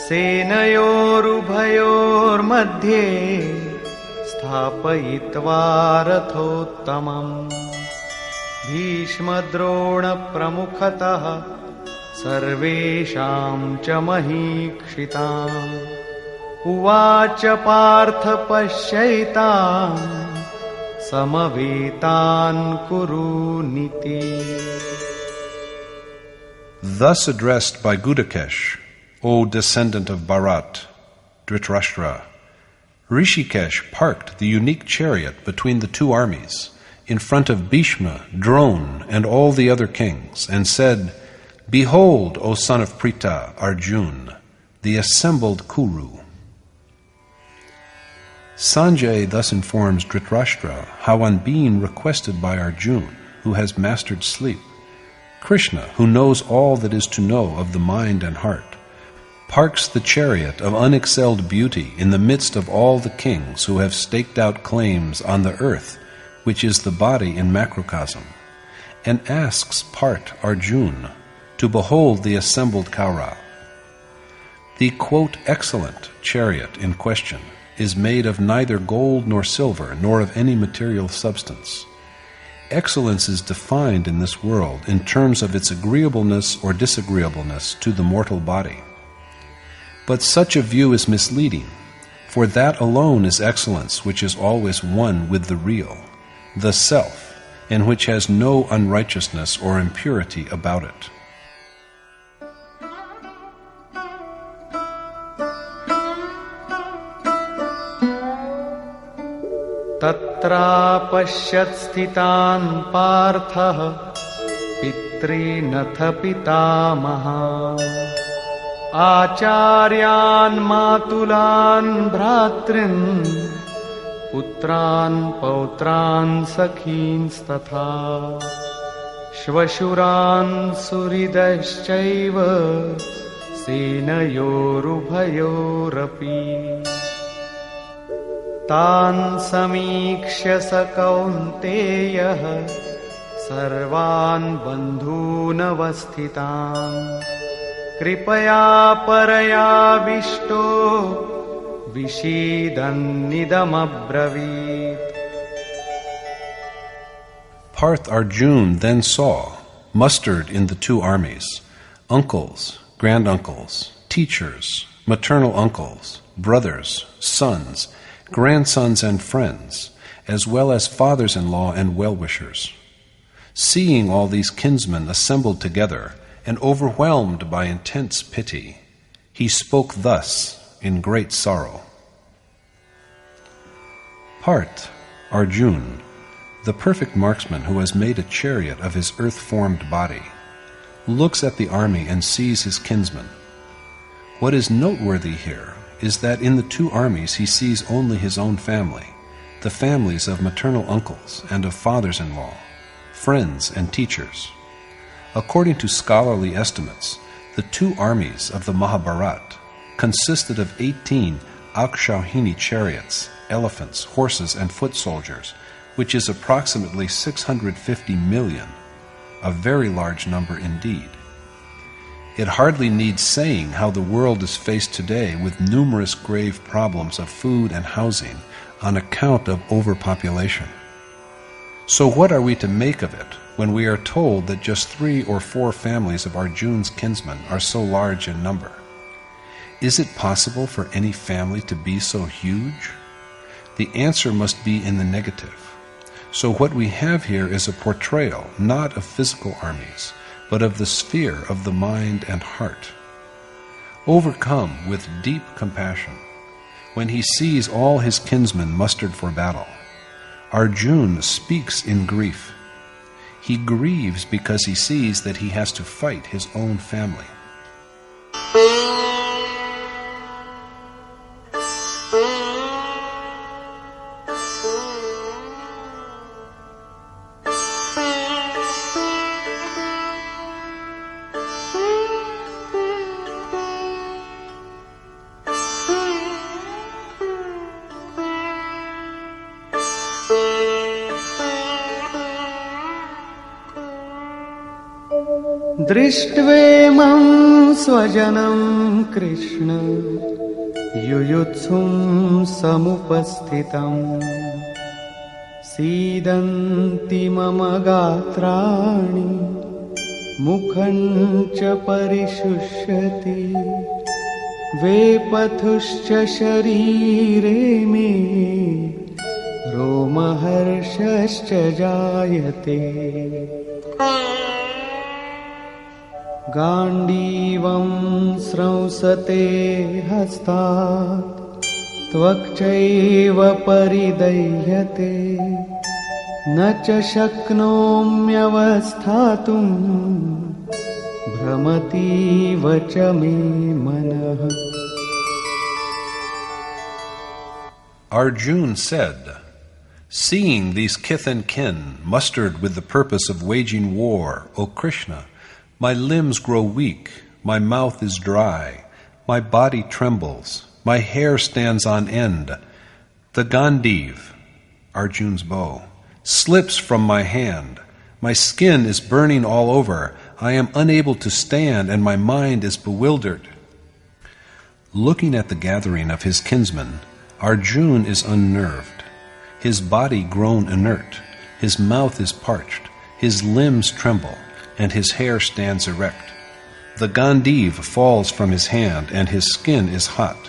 सेनयोरुभयोर्मध्ये स्थापयित्वा रथोत्तमम् भीष्मद्रोणप्रमुखतः सर्वेषां च महीक्षिताम् उवाच Partha पश्यैताम् समवेतान् कुरुनिति. Thus addressed by Gudakesh, O descendant of Bharat, Dhritarashtra, Rishikesh parked the unique chariot between the two armies in front of Bhishma, Drona, and all the other kings, and said, Behold, O son of Pritha, Arjuna, the assembled Kuru. Sanjay thus informs Dhritarashtra how on being requested by Arjuna, who has mastered sleep, Krishna, who knows all that is to know of the mind and heart, parks the chariot of unexcelled beauty in the midst of all the kings who have staked out claims on the earth, which is the body in macrocosm, and asks Parth Arjuna to behold the assembled Kaurav. The, quote, excellent chariot in question is made of neither gold nor silver, nor of any material substance. Excellence is defined in this world in terms of its agreeableness or disagreeableness to the mortal body. But such a view is misleading, for that alone is excellence which is always one with the real, the self, and which has no unrighteousness or impurity about it. तत्रापश्यत् स्थितान् पार्थः पितॄनथ पितामहान् आचार्यान् मातुलान् भ्रातॄन् पुत्रान् पौत्रान् सखींस्तथा श्वशुरान् सुहृदश्चैव सेनयोरुभयोरपि तान् समीक्ष्य स कौन्तेयः सर्वान् बन्धूनवस्थितान् कृपया परयाविष्टो विषीदन्निदमब्रवीत्. Parth Arjuna then saw, mustered in the two armies, uncles, granduncles, teachers, maternal uncles, brothers, sons, grandsons and friends, as well as fathers-in-law and well-wishers. Seeing all these kinsmen assembled together and overwhelmed by intense pity, he spoke thus in great sorrow. Parth Arjuna, the perfect marksman who has made a chariot of his earth-formed body, looks at the army and sees his kinsmen. What is noteworthy here is that in the two armies he sees only his own family, the families of maternal uncles and of fathers-in-law, friends and teachers. According to scholarly estimates, the two armies of the Mahabharata consisted of 18 Akshauhini chariots, elephants, horses, and foot soldiers, which is approximately 650 million, a very large number indeed. It hardly needs saying how the world is faced today with numerous grave problems of food and housing on account of overpopulation. So what are we to make of it when we are told that just 3 or 4 families of Arjuna's kinsmen are so large in number? Is it possible for any family to be so huge? the answer must be in the negative. So what we have here is a portrayal, not of physical armies, but of the sphere of the mind and heart. Overcome with deep compassion, when he sees all his kinsmen mustered for battle, Arjuna speaks in grief. He grieves because he sees that he has to fight his own family. दृष्ट्वेमं स्वजनं कृष्ण युयुत्सुं समुपस्थितं सीदन्ति मम गात्राणि मुखं च परिशुष्यति वेपथुश्च शरीरे मे रोमहर्षश्च जायते गाण्डीवं स्रंसते हस्तात् त्वक्चैव परिदह्यते न च शक्नोम्यवस्थातुं भ्रमतीव च मे मनः. Arjuna said, "Seeing these kith and kin mustered with the purpose of waging war, O Krishna, my limbs grow weak, my mouth is dry, my body trembles, my hair stands on end. The Gandiv," Arjuna's bow, "slips from my hand. My skin is burning all over. I am unable to stand, and my mind is bewildered." Looking at the gathering of his kinsmen, Arjuna is unnerved. His body grown inert, his mouth is parched, his limbs tremble, and his hair stands erect. The Gandiv falls from his hand, and his skin is hot.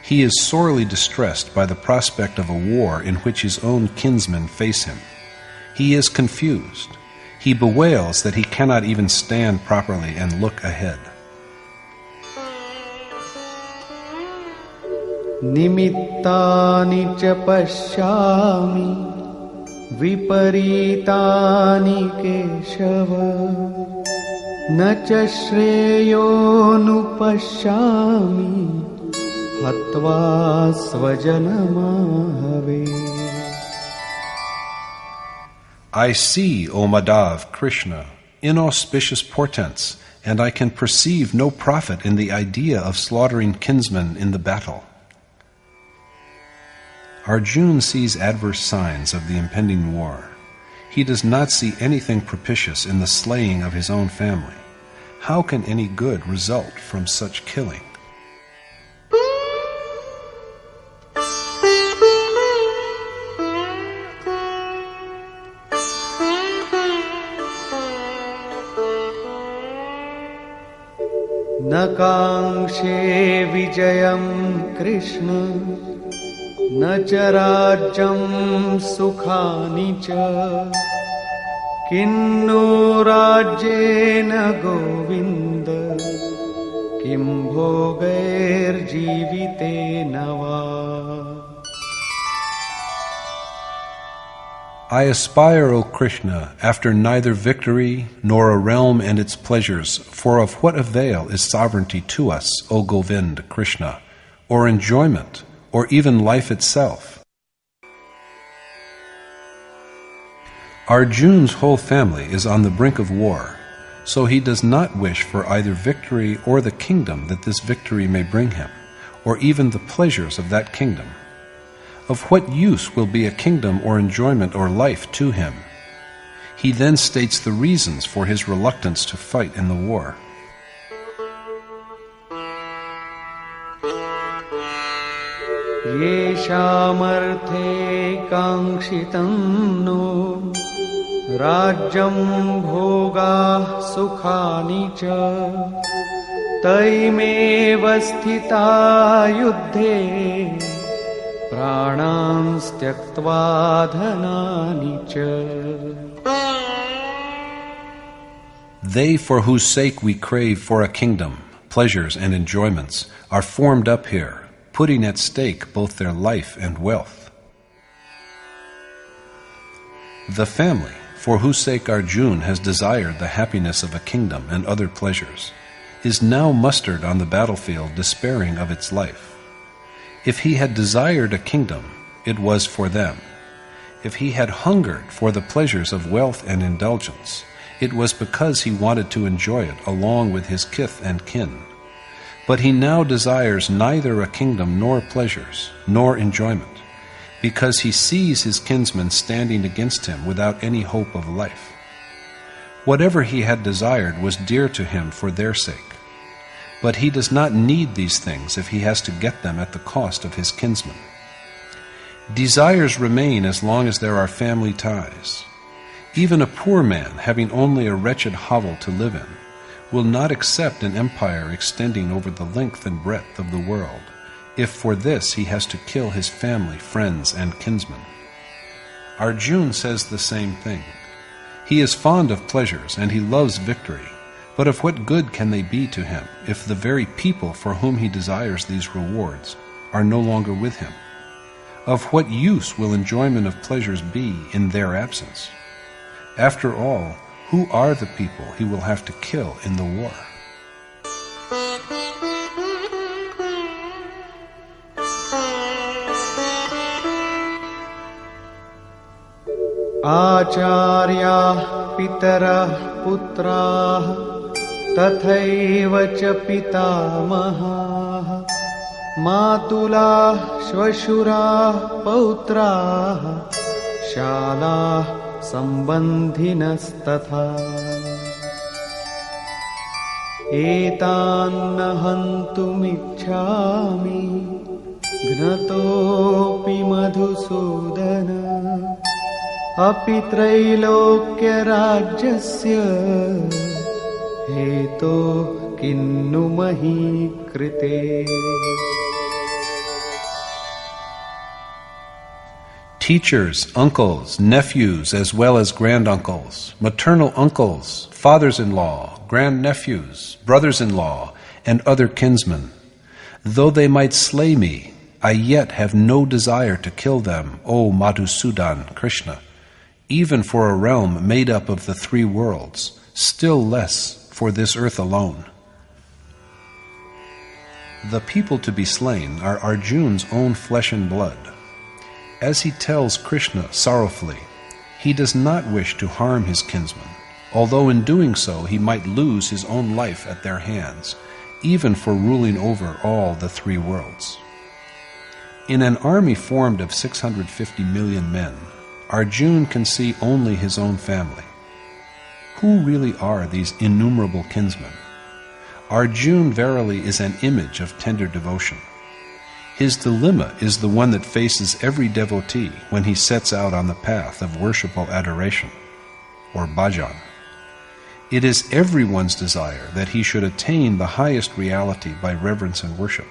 He is sorely distressed by the prospect of a war in which his own kinsmen face him. He is confused. He bewails that he cannot even stand properly and look ahead. निमित्तानि च पश्यामि विपरीतानि केशव न च श्रेयोनुपश्यामि हत्वा स्वजनमाहवे. I see, O Madhav, Krishna, inauspicious portents, and I can perceive no profit in the idea of slaughtering kinsmen in the battle. Arjuna sees adverse signs of the impending war. He does not see anything propitious in the slaying of his own family. How can any good result from such killing? न काङ्क्षे विजयं कृष्ण न च राज्यं सुखानि च किन्नो राज्येन गोविन्द किं भोगैर्जीवितेन वा. I aspire, O Krishna, after neither victory nor a realm and its pleasures, for of what avail is sovereignty to us, O Govind, Krishna, or enjoyment, or even life itself? Arjuna's whole family is on the brink of war, so he does not wish for either victory or the kingdom that this victory may bring him, or even the pleasures of that kingdom. Of what use will be a kingdom or enjoyment or life to him? He then states the reasons for his reluctance to fight in the war. येषामर्थे काङ्क्षितं नो राज्यं भोगाः सुखानि च तैमेव स्थिता युद्धे प्राणांस् त्यक्त्वा धनानि च. They for whose sake we crave for a kingdom, pleasures and enjoyments, are formed up here, putting at stake both their life and wealth. The family, for whose sake Arjuna has desired the happiness of a kingdom and other pleasures, is now mustered on the battlefield despairing of its life. If he had desired a kingdom, it was for them. If he had hungered for the pleasures of wealth and indulgence, it was because he wanted to enjoy it along with his kith and kin. But he now desires neither a kingdom nor pleasures, nor enjoyment, because he sees his kinsmen standing against him without any hope of life. Whatever he had desired was dear to him for their sake. But he does not need these things if he has to get them at the cost of his kinsmen. Desires remain as long as there are family ties. Even a poor man, having only a wretched hovel to live in, will not accept an empire extending over the length and breadth of the world, if for this he has to kill his family, friends, and kinsmen. Arjuna says the same thing. He is fond of pleasures and he loves victory, but of what good can they be to him if the very people for whom he desires these rewards are no longer with him? Of what use will enjoyment of pleasures be in their absence? After all, who are the people he will have to kill in the war? आचार्याः पितरः पुत्राः तथैव च पितामहाः मातुलाः श्वशुराः पौत्राः शालाः सम्बन्धिनस्तथा एतान्न हन्तुमिच्छामि घ्नतोऽपि मधुसूदन अपि त्रैलोक्यराज्यस्य हेतोः किन्नु मही कृते. Teachers, uncles, nephews, as well as granduncles, maternal uncles, fathers-in-law, grandnephews, brothers-in-law, and other kinsmen. Though they might slay me, I yet have no desire to kill them, O Madhusudan, Krishna, even for a realm made up of the three worlds, still less for this earth alone. The people to be slain are Arjuna's own flesh and blood. As he tells Krishna sorrowfully, he does not wish to harm his kinsmen, although in doing so he might lose his own life at their hands, even for ruling over all the three worlds. In an army formed of 650 million men, Arjuna can see only his own family. Who really are these innumerable kinsmen? Arjuna verily is an image of tender devotion. His dilemma is the one that faces every devotee when he sets out on the path of worshipful adoration, or bhajan. It is everyone's desire that he should attain the highest reality by reverence and worship.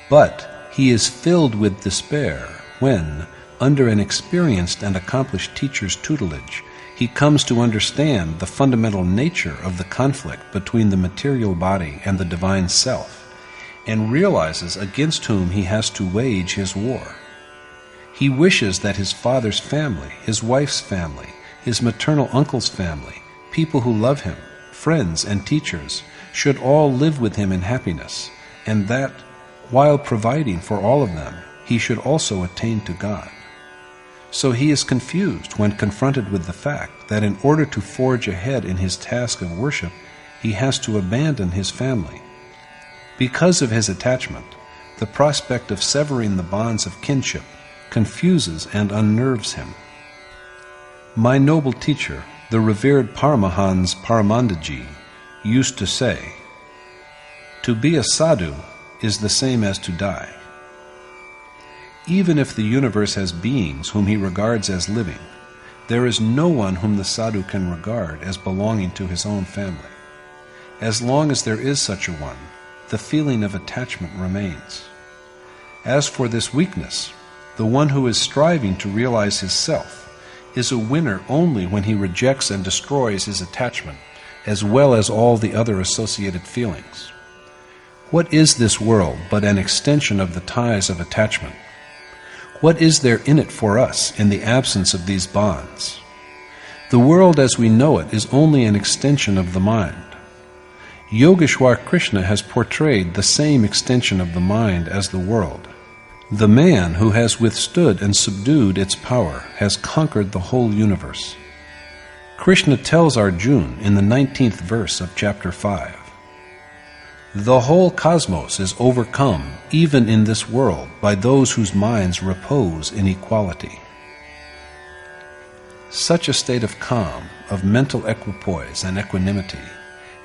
But he is filled with despair when, under an experienced and accomplished teacher's tutelage, he comes to understand the fundamental nature of the conflict between the material body and the divine self, and realizes against whom he has to wage his war. He wishes that his father's family, his wife's family, his maternal uncle's family, people who love him, friends and teachers, should all live with him in happiness, and that, while providing for all of them, he should also attain to God. So he is confused when confronted with the fact that in order to forge ahead in his task of worship, he has to abandon his family. Because of his attachment, the prospect of severing the bonds of kinship confuses and unnerves him. My noble teacher, the revered Paramahans Paramandaji, used to say, "To be a sadhu is the same as to die." Even if the universe has beings whom he regards as living, there is no one whom the sadhu can regard as belonging to his own family. As long as there is such a one, the feeling of attachment remains. As for this weakness, the one who is striving to realize his self, is a winner only when he rejects and destroys his attachment, as well as all the other associated feelings. What is this world but an extension of the ties of attachment? What is there in it for us in the absence of these bonds? The world as we know it is only an extension of the mind. Yogeshwar Krishna has portrayed the same extension of the mind as the world. The man who has withstood and subdued its power has conquered the whole universe. Krishna tells Arjuna in the 19th verse of chapter 5, "The whole cosmos is overcome, even in this world, by those whose minds repose in equality." Such a state of calm, of mental equipoise and equanimity,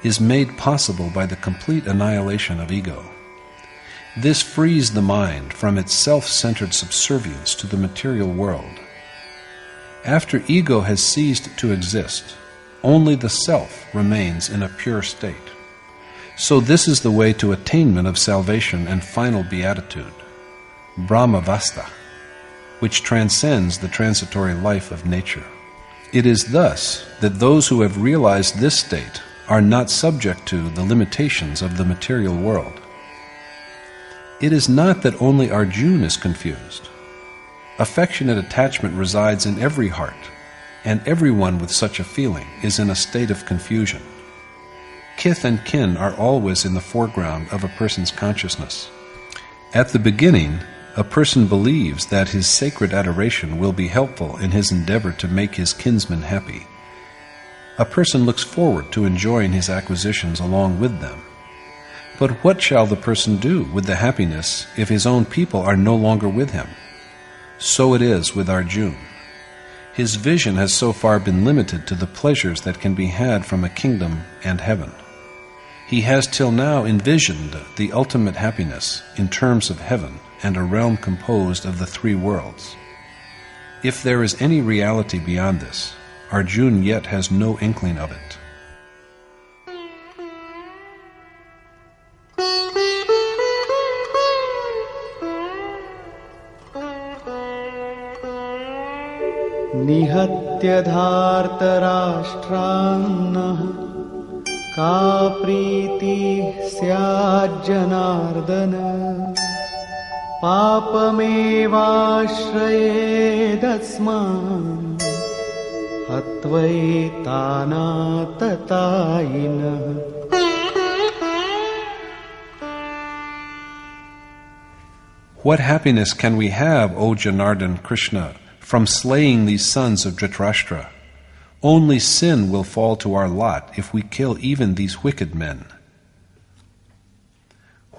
is made possible by the complete annihilation of ego. This frees the mind from its self-centered subservience to the material world. After ego has ceased to exist, only the self remains in a pure state. So this is the way to attainment of salvation and final beatitude, Brahmavasta, which transcends the transitory life of nature. It is thus that those who have realized this state are not subject to the limitations of the material world. It is not that only Arjuna is confused. Affectionate attachment resides in every heart, and everyone with such a feeling is in a state of confusion. Kith and kin are always in the foreground of a person's consciousness. At the beginning, a person believes that his sacred adoration will be helpful in his endeavor to make his kinsmen happy. A person looks forward to enjoying his acquisitions along with them. But what shall the person do with the happiness if his own people are no longer with him? So it is with Arjuna. His vision has so far been limited to the pleasures that can be had from a kingdom and heaven. He has till now envisioned the ultimate happiness in terms of heaven and a realm composed of the three worlds. If there is any reality beyond this, Arjuna yet has no inkling of it. निहत्य धार्तराष्ट्रान्नः का प्रीतिः स्याज्जनार्दन पापमेवाश्रयेदस्मान् हत्वैतानाततायिनः. What happiness can we have, O Janardhan Krishna, from slaying these sons of Dhritarashtra? Only sin will fall to our lot if we kill even these wicked men.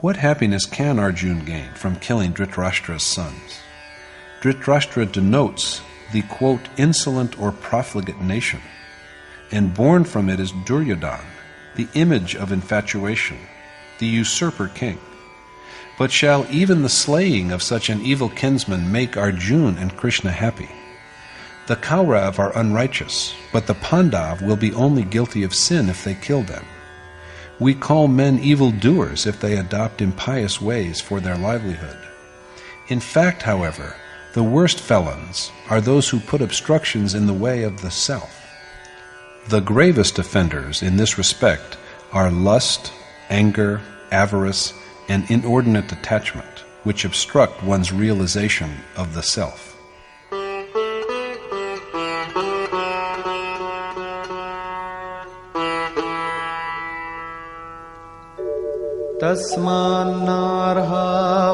What happiness can Arjuna gain from killing Dhritarashtra's sons? Dhritarashtra denotes the, quote, insolent or profligate nation, and born from it is Duryodhana, the image of infatuation, the usurper king. But shall even the slaying of such an evil kinsman make Arjuna and Krishna happy? The Kaurav are unrighteous, but the Pandav will be only guilty of sin if they kill them. We call men evildoers if they adopt impious ways for their livelihood. In fact, however, the worst felons are those who put obstructions in the way of the self. The gravest offenders in this respect are lust, anger, avarice, and inordinate attachment, which obstruct one's realization of the self. तस्मान्नार्हा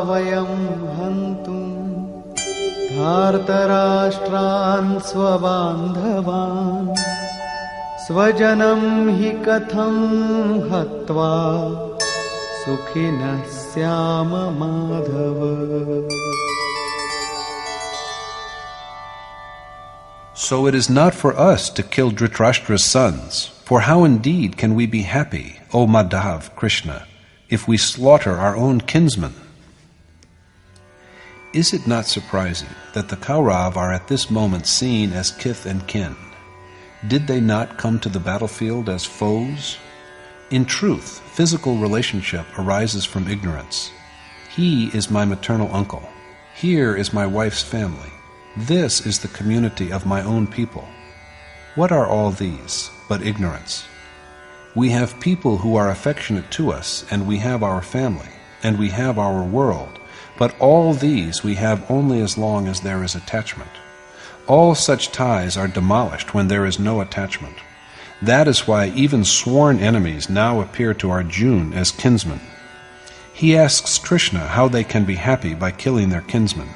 वयं हन्तुं धार्तराष्ट्रान् स्वबान्धवान् स्वजनं हि कथं हत्वा सुखिनः स्याम Madhav. So it is not for us to kill Dhritarashtra's sons, for how indeed can we be happy, O Madhav Krishna, if we slaughter our own kinsmen? Is it not surprising that the Kaurav are at this moment seen as kith and kin? Did they not come to the battlefield as foes? In truth, physical relationship arises from ignorance. He is my maternal uncle. Here is my wife's family. This is the community of my own people. What are all these but ignorance? We have people who are affectionate to us, and we have our family, and we have our world, but all these we have only as long as there is attachment. All such ties are demolished when there is no attachment. That is why even sworn enemies now appear to Arjuna as kinsmen. He asks Krishna how they can be happy by killing their kinsmen.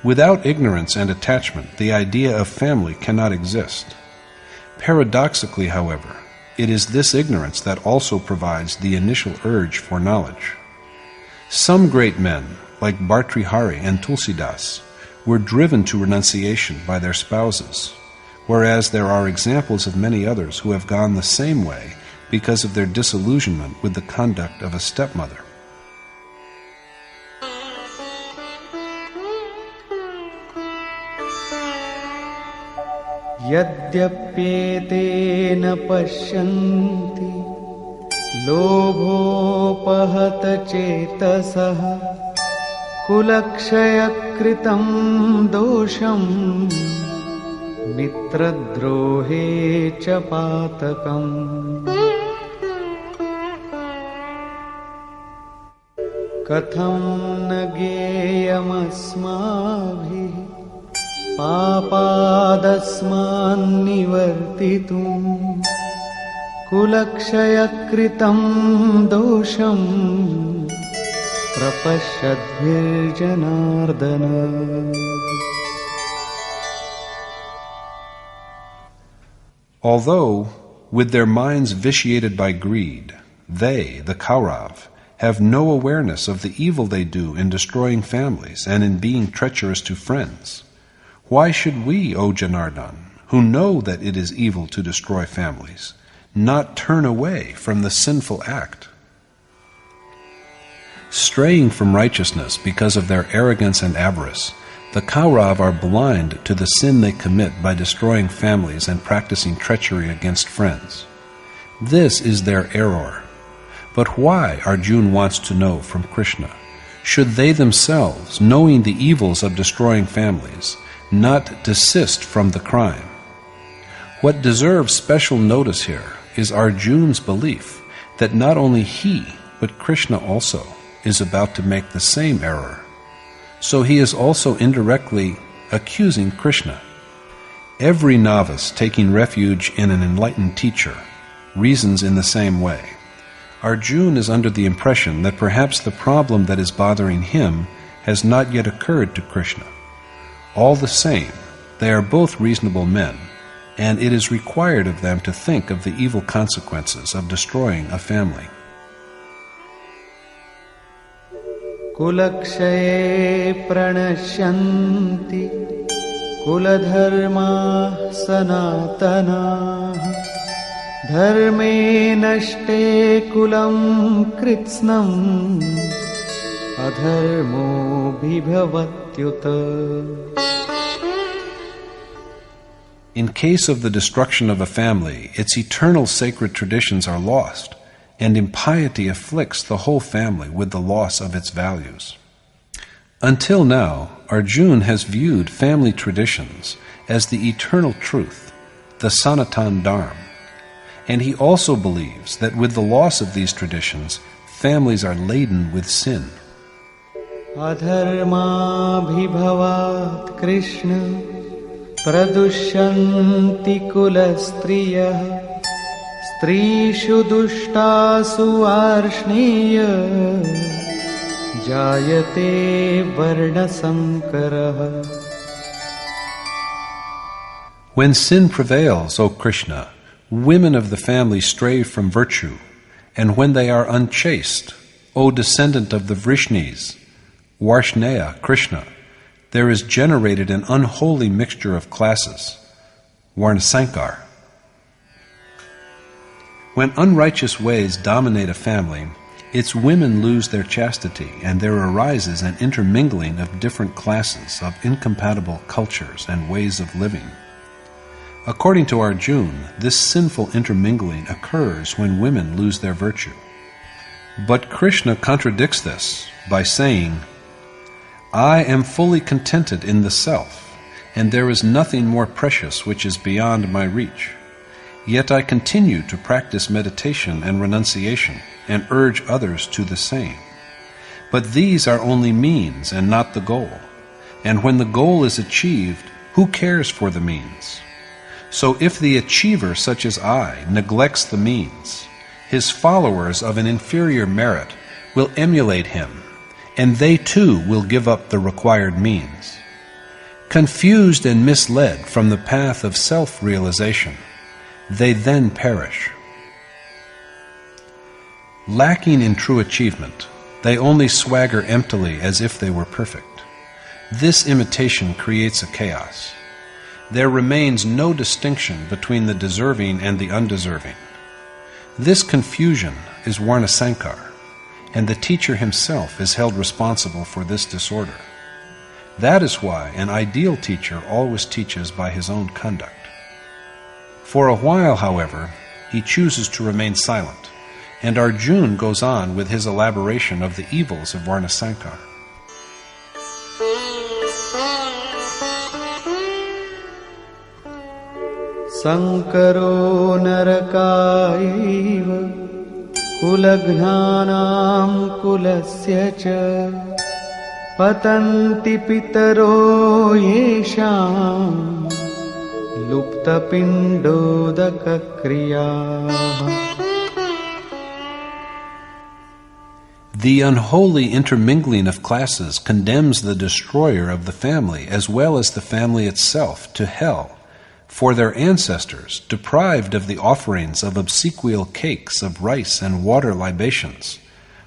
Without ignorance and attachment, the idea of family cannot exist. Paradoxically, however, it is this ignorance that also provides the initial urge for knowledge. Some great men, like Bhartrihari and Tulsidas, were driven to renunciation by their spouses, whereas there are examples of many others who have gone the same way because of their disillusionment with the conduct of a stepmother. यद्यप्येतेन पश्यन्ति लोभोपहत चेतसः कुलक्षयकृतं दोषं मित्रद्रोहे च पातकम् कथं न ज्ञेयमस्माभिः पापादस्मान्निवर्तितुम् कुलक्षयकृतं दोषं प्रपश्यद्भिर्जनार्दन. Although, with their minds vitiated by greed, they, the Kaurav, have no awareness of the evil they do in destroying families and in being treacherous to friends, why should we, O Janardhan, who know that it is evil to destroy families, not turn away from the sinful act? Straying from righteousness because of their arrogance and avarice, the Kaurav are blind to the sin they commit by destroying families and practicing treachery against friends. This is their error. But why, Arjuna wants to know from Krishna, should they themselves, knowing the evils of destroying families, not desist from the crime? What deserves special notice here is Arjuna's belief that not only he, but Krishna also, is about to make the same error. So he is also indirectly accusing Krishna. Every novice taking refuge in an enlightened teacher reasons in the same way. Arjuna is under the impression that perhaps the problem that is bothering him has not yet occurred to Krishna. All the same, they are both reasonable men, and it is required of them to think of the evil consequences of destroying a family. कुलक्षये प्रणश्यन्ति कुलधर्माः सनातनाः धर्मे नष्टे कुलं कृत्स्नम् अधर्मोऽभिभवत्युत. In case of the destruction of a family, its eternal sacred traditions are lost, and impiety afflicts the whole family with the loss of its values. Until now, Arjuna has viewed family traditions as the eternal truth, the Sanatan Dharma, and he also believes that with the loss of these traditions, families are laden with sin. अधर्माभिभवात् Krishna प्रदुष्यन्ति कुलस्त्रियः स्त्रीषु दुष्टासु वार्ष्णेय जायते वर्णसंकरः. When sin prevails, O Krishna, women of the family stray from virtue, and when they are unchaste, O descendant of the Vrishnis, Varshneya, Krishna, there is generated an unholy mixture of classes, Varnasankar. When unrighteous ways dominate a family, its women lose their chastity, and there arises an intermingling of different classes of incompatible cultures and ways of living. According to Arjuna, this sinful intermingling occurs when women lose their virtue. But Krishna contradicts this by saying, I am fully contented in the self, and there is nothing more precious which is beyond my reach. Yet I continue to practice meditation and renunciation, and urge others to the same. But these are only means and not the goal. And when the goal is achieved, who cares for the means? So if the achiever, such as I, neglects the means, his followers of an inferior merit will emulate him, and they too will give up the required means. Confused and misled from the path of self-realization, they then perish. Lacking in true achievement, they only swagger emptily as if they were perfect. This imitation creates a chaos. There remains no distinction between the deserving and the undeserving. This confusion is Varnasankar, and the teacher himself is held responsible for this disorder. That is why an ideal teacher always teaches by his own conduct. For a while, however, he chooses to remain silent, and Arjuna goes on with his elaboration of the evils of Varnasankar. Sankaro narakaiva Kulagnanam kulasya cha patanti pitaro yesham lupta pindodaka kriyaha. The unholy intermingling of classes condemns the destroyer of the family as well as the family itself to hell, for their ancestors, deprived of the offerings of obsequial cakes of rice and water libations,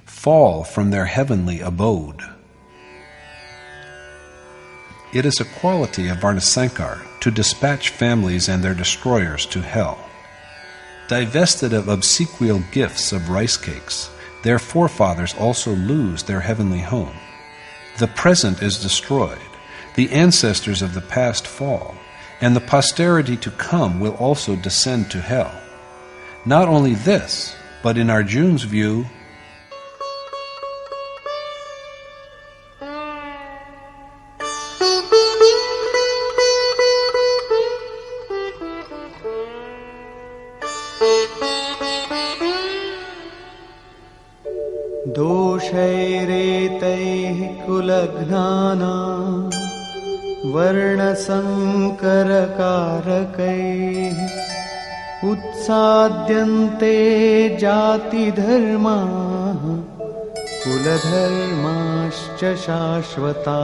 fall from their heavenly abode. It is a quality of Varnasankar to dispatch families and their destroyers to hell. Divested of obsequial gifts of rice cakes, their forefathers also lose their heavenly home. The present is destroyed, the ancestors of the past fall, and the posterity to come will also descend to hell. Not only this, but in Arjuna's view, doshairetaihi kulagnana varnasankarakarakaihi utsadyante jati dharma kuladharmascha shashvata.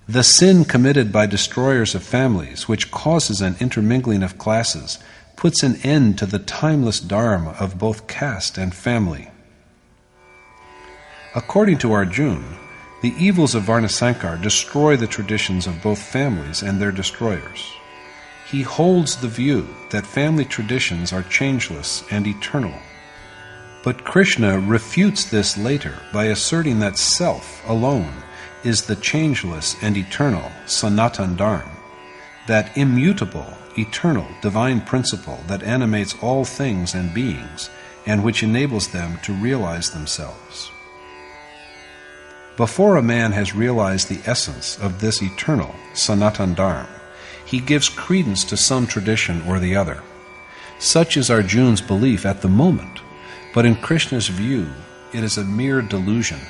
the sin committed by destroyers of families, which causes an intermingling of classes, puts an end to the timeless dharma of both caste and family. According to Arjuna, the evils of Varnasankar destroy the traditions of both families and their destroyers. He holds the view that family traditions are changeless and eternal. But Krishna refutes this later by asserting that self alone is the changeless and eternal Sanatan Dharma, that immutable, eternal, divine principle that animates all things and beings and which enables them to realize themselves. Before a man has realized the essence of this eternal Sanatan Dharma, he gives credence to some tradition or the other. Such is Arjuna's belief at the moment, but in Krishna's view, it is a mere delusion.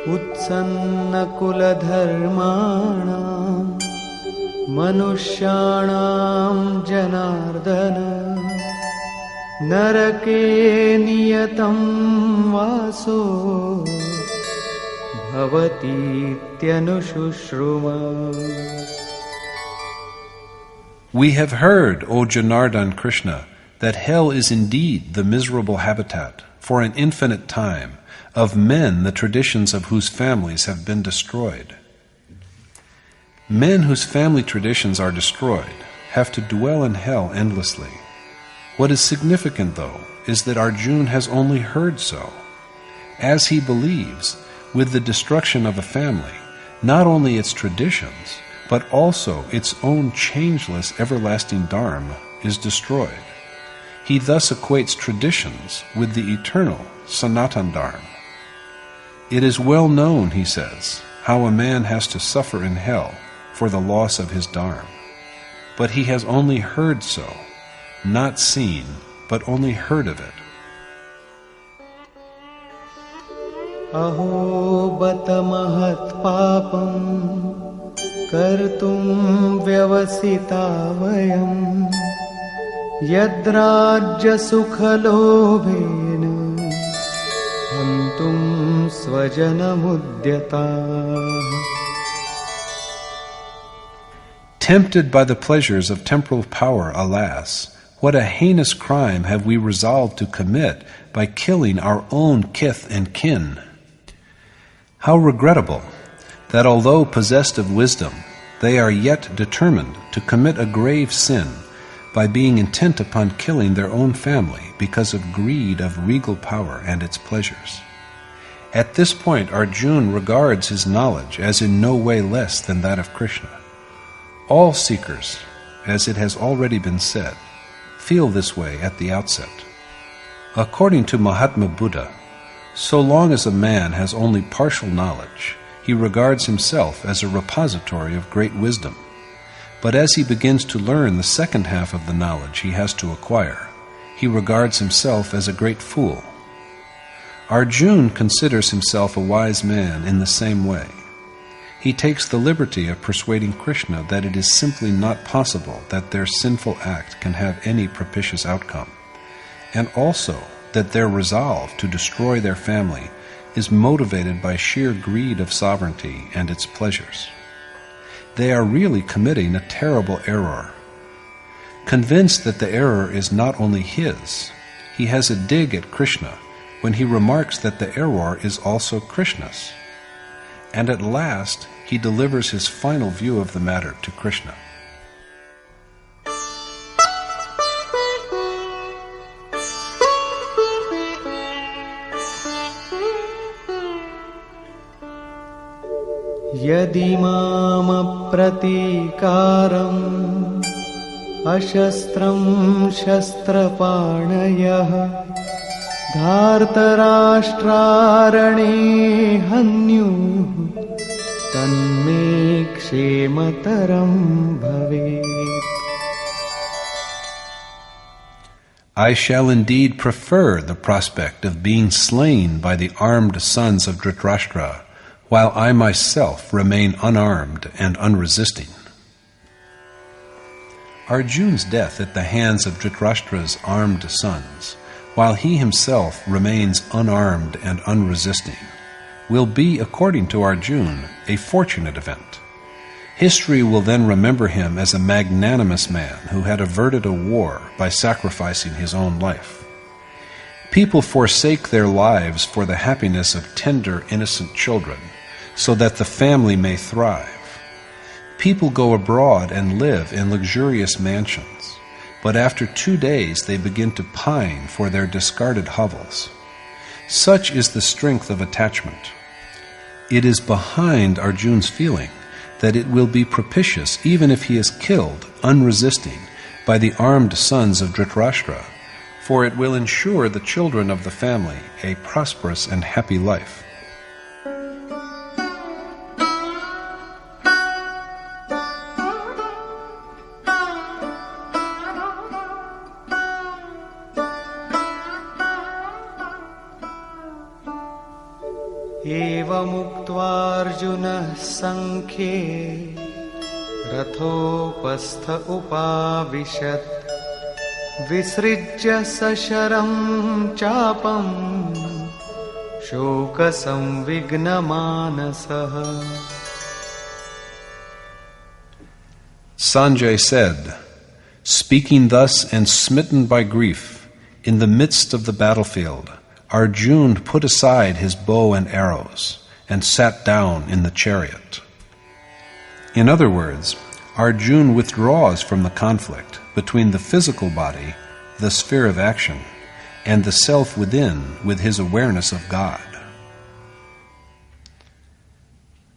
Utsanna kula dharmana manushyanam janardana narake niyatam vaso bhavati tyanushruma. We have heard, O Janardhan Krishna, that hell is indeed the miserable habitat, for an infinite time, of men the traditions of whose families have been destroyed. Men whose family traditions are destroyed have to dwell in hell endlessly. What is significant, though, is that Arjuna has only heard so. As he believes, with the destruction of a family, not only its traditions, but also its own changeless everlasting Dharma is destroyed. He thus equates traditions with the eternal Sanatan Dharma. It is well known, he says, how a man has to suffer in hell for the loss of his Dharma. But he has only heard so, not seen, but only heard of it. Aho bata mahat papam kartum vyavasita vayam yadrajya sukhalobhena hantum svajanamudyata. Tempted by the pleasures of temporal power, alas, what a heinous crime have we resolved to commit by killing our own kith and kin. How regrettable that although possessed of wisdom, they are yet determined to commit a grave sin by being intent upon killing their own family because of greed of regal power and its pleasures. At this point, Arjuna regards his knowledge as in no way less than that of Krishna. All seekers, as it has already been said, feel this way at the outset. According to Mahatma Buddha, so long as a man has only partial knowledge, he regards himself as a repository of great wisdom. But as he begins to learn the second half of the knowledge he has to acquire, he regards himself as a great fool. Arjuna considers himself a wise man in the same way. He takes the liberty of persuading Krishna that it is simply not possible that their sinful act can have any propitious outcome, and also that their resolve to destroy their family is motivated by sheer greed of sovereignty and its pleasures. They are really committing a terrible error. Convinced that the error is not only his, he has a dig at Krishna when he remarks that the error is also Krishna's. And at last, he delivers his final view of the matter to Krishna. Yadi mama pratikaram ashastram shastrapanayah dhartarashtrarane hanyu tanme kshemataram bhavet. I shall indeed prefer the prospect of being slain by the armed sons of Dhritarashtra, while I myself remain unarmed and unresisting. Arjuna's death at the hands of Dhritarashtra's armed sons, while he himself remains unarmed and unresisting, will be, according to Arjuna, a fortunate event. History will then remember him as a magnanimous man who had averted a war by sacrificing his own life. People forsake their lives for the happiness of tender, innocent children, so that the family may thrive. People go abroad and live in luxurious mansions, but after 2 days they begin to pine for their discarded hovels. Such is the strength of attachment. It is behind Arjuna's feeling that it will be propitious even if he is killed, unresisting, by the armed sons of Dhritarashtra, for it will ensure the children of the family a prosperous and happy life. Evamuktvārjuna saṅkhye rathopastha upavishat visrijya sasharam chapam shoka samvigna manasah. Sanjay said, speaking thus and smitten by grief, in the midst of the battlefield, Arjuna put aside his bow and arrows and sat down in the chariot. In other words, Arjuna withdraws from the conflict between the physical body, the sphere of action, and the self within with his awareness of God.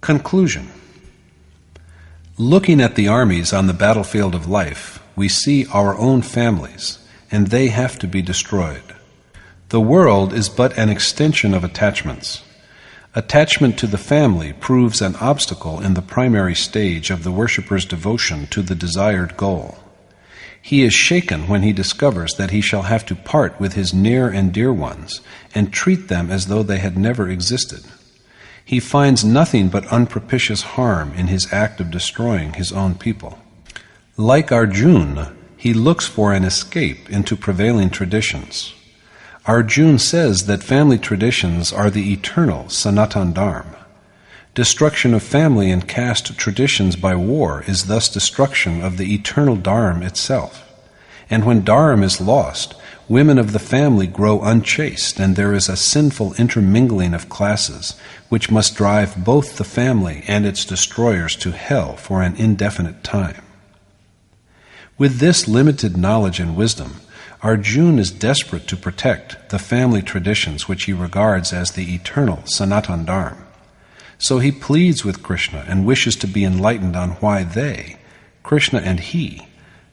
Conclusion. Looking at the armies on the battlefield of life, we see our own families, and they have to be destroyed. The world is but an extension of attachments. Attachment to the family proves an obstacle in the primary stage of the worshipper's devotion to the desired goal. He is shaken when he discovers that he shall have to part with his near and dear ones and treat them as though they had never existed. He finds nothing but unpropitious harm in his act of destroying his own people. Like Arjuna, he looks for an escape into prevailing traditions. Arjuna says that family traditions are the eternal Sanatan Dharma. Destruction of family and caste traditions by war is thus destruction of the eternal Dharma itself. And when Dharma is lost, women of the family grow unchaste, and there is a sinful intermingling of classes, which must drive both the family and its destroyers to hell for an indefinite time. With this limited knowledge and wisdom, Arjuna is desperate to protect the family traditions which he regards as the eternal Sanatan Dharma. So he pleads with Krishna and wishes to be enlightened on why they, Krishna and he,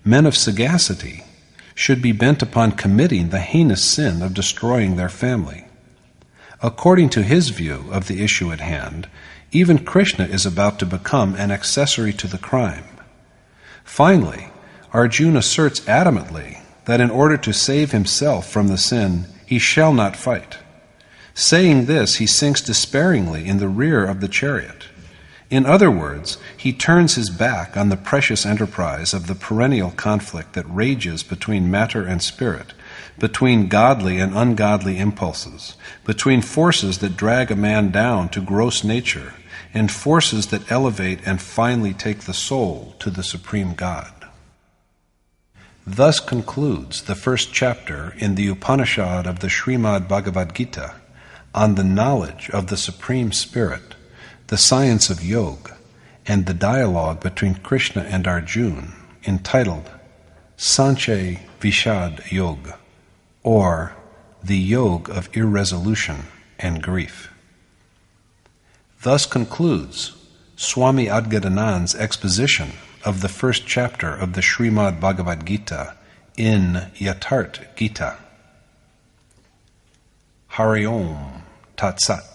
men of sagacity, should be bent upon committing the heinous sin of destroying their family. According to his view of the issue at hand, even Krishna is about to become an accessory to the crime. Finally, Arjuna asserts adamantly that in order to save himself from the sin, he shall not fight. Saying this, he sinks despairingly in the rear of the chariot. In other words, he turns his back on the precious enterprise of the perennial conflict that rages between matter and spirit, between godly and ungodly impulses, between forces that drag a man down to gross nature, and forces that elevate and finally take the soul to the Supreme God. Thus concludes the first chapter in the Upanishad of the Srimad Bhagavad Gita on the knowledge of the Supreme Spirit, the science of yoga, and the dialogue between Krishna and Arjuna, entitled Sanchaya Vishad Yoga, or the Yoga of Irresolution and Grief. Thus concludes Swami Adgadanand's exposition of the first chapter of the Srimad Bhagavad Gita in Yatharth Gita. Hari Om Tat Sat.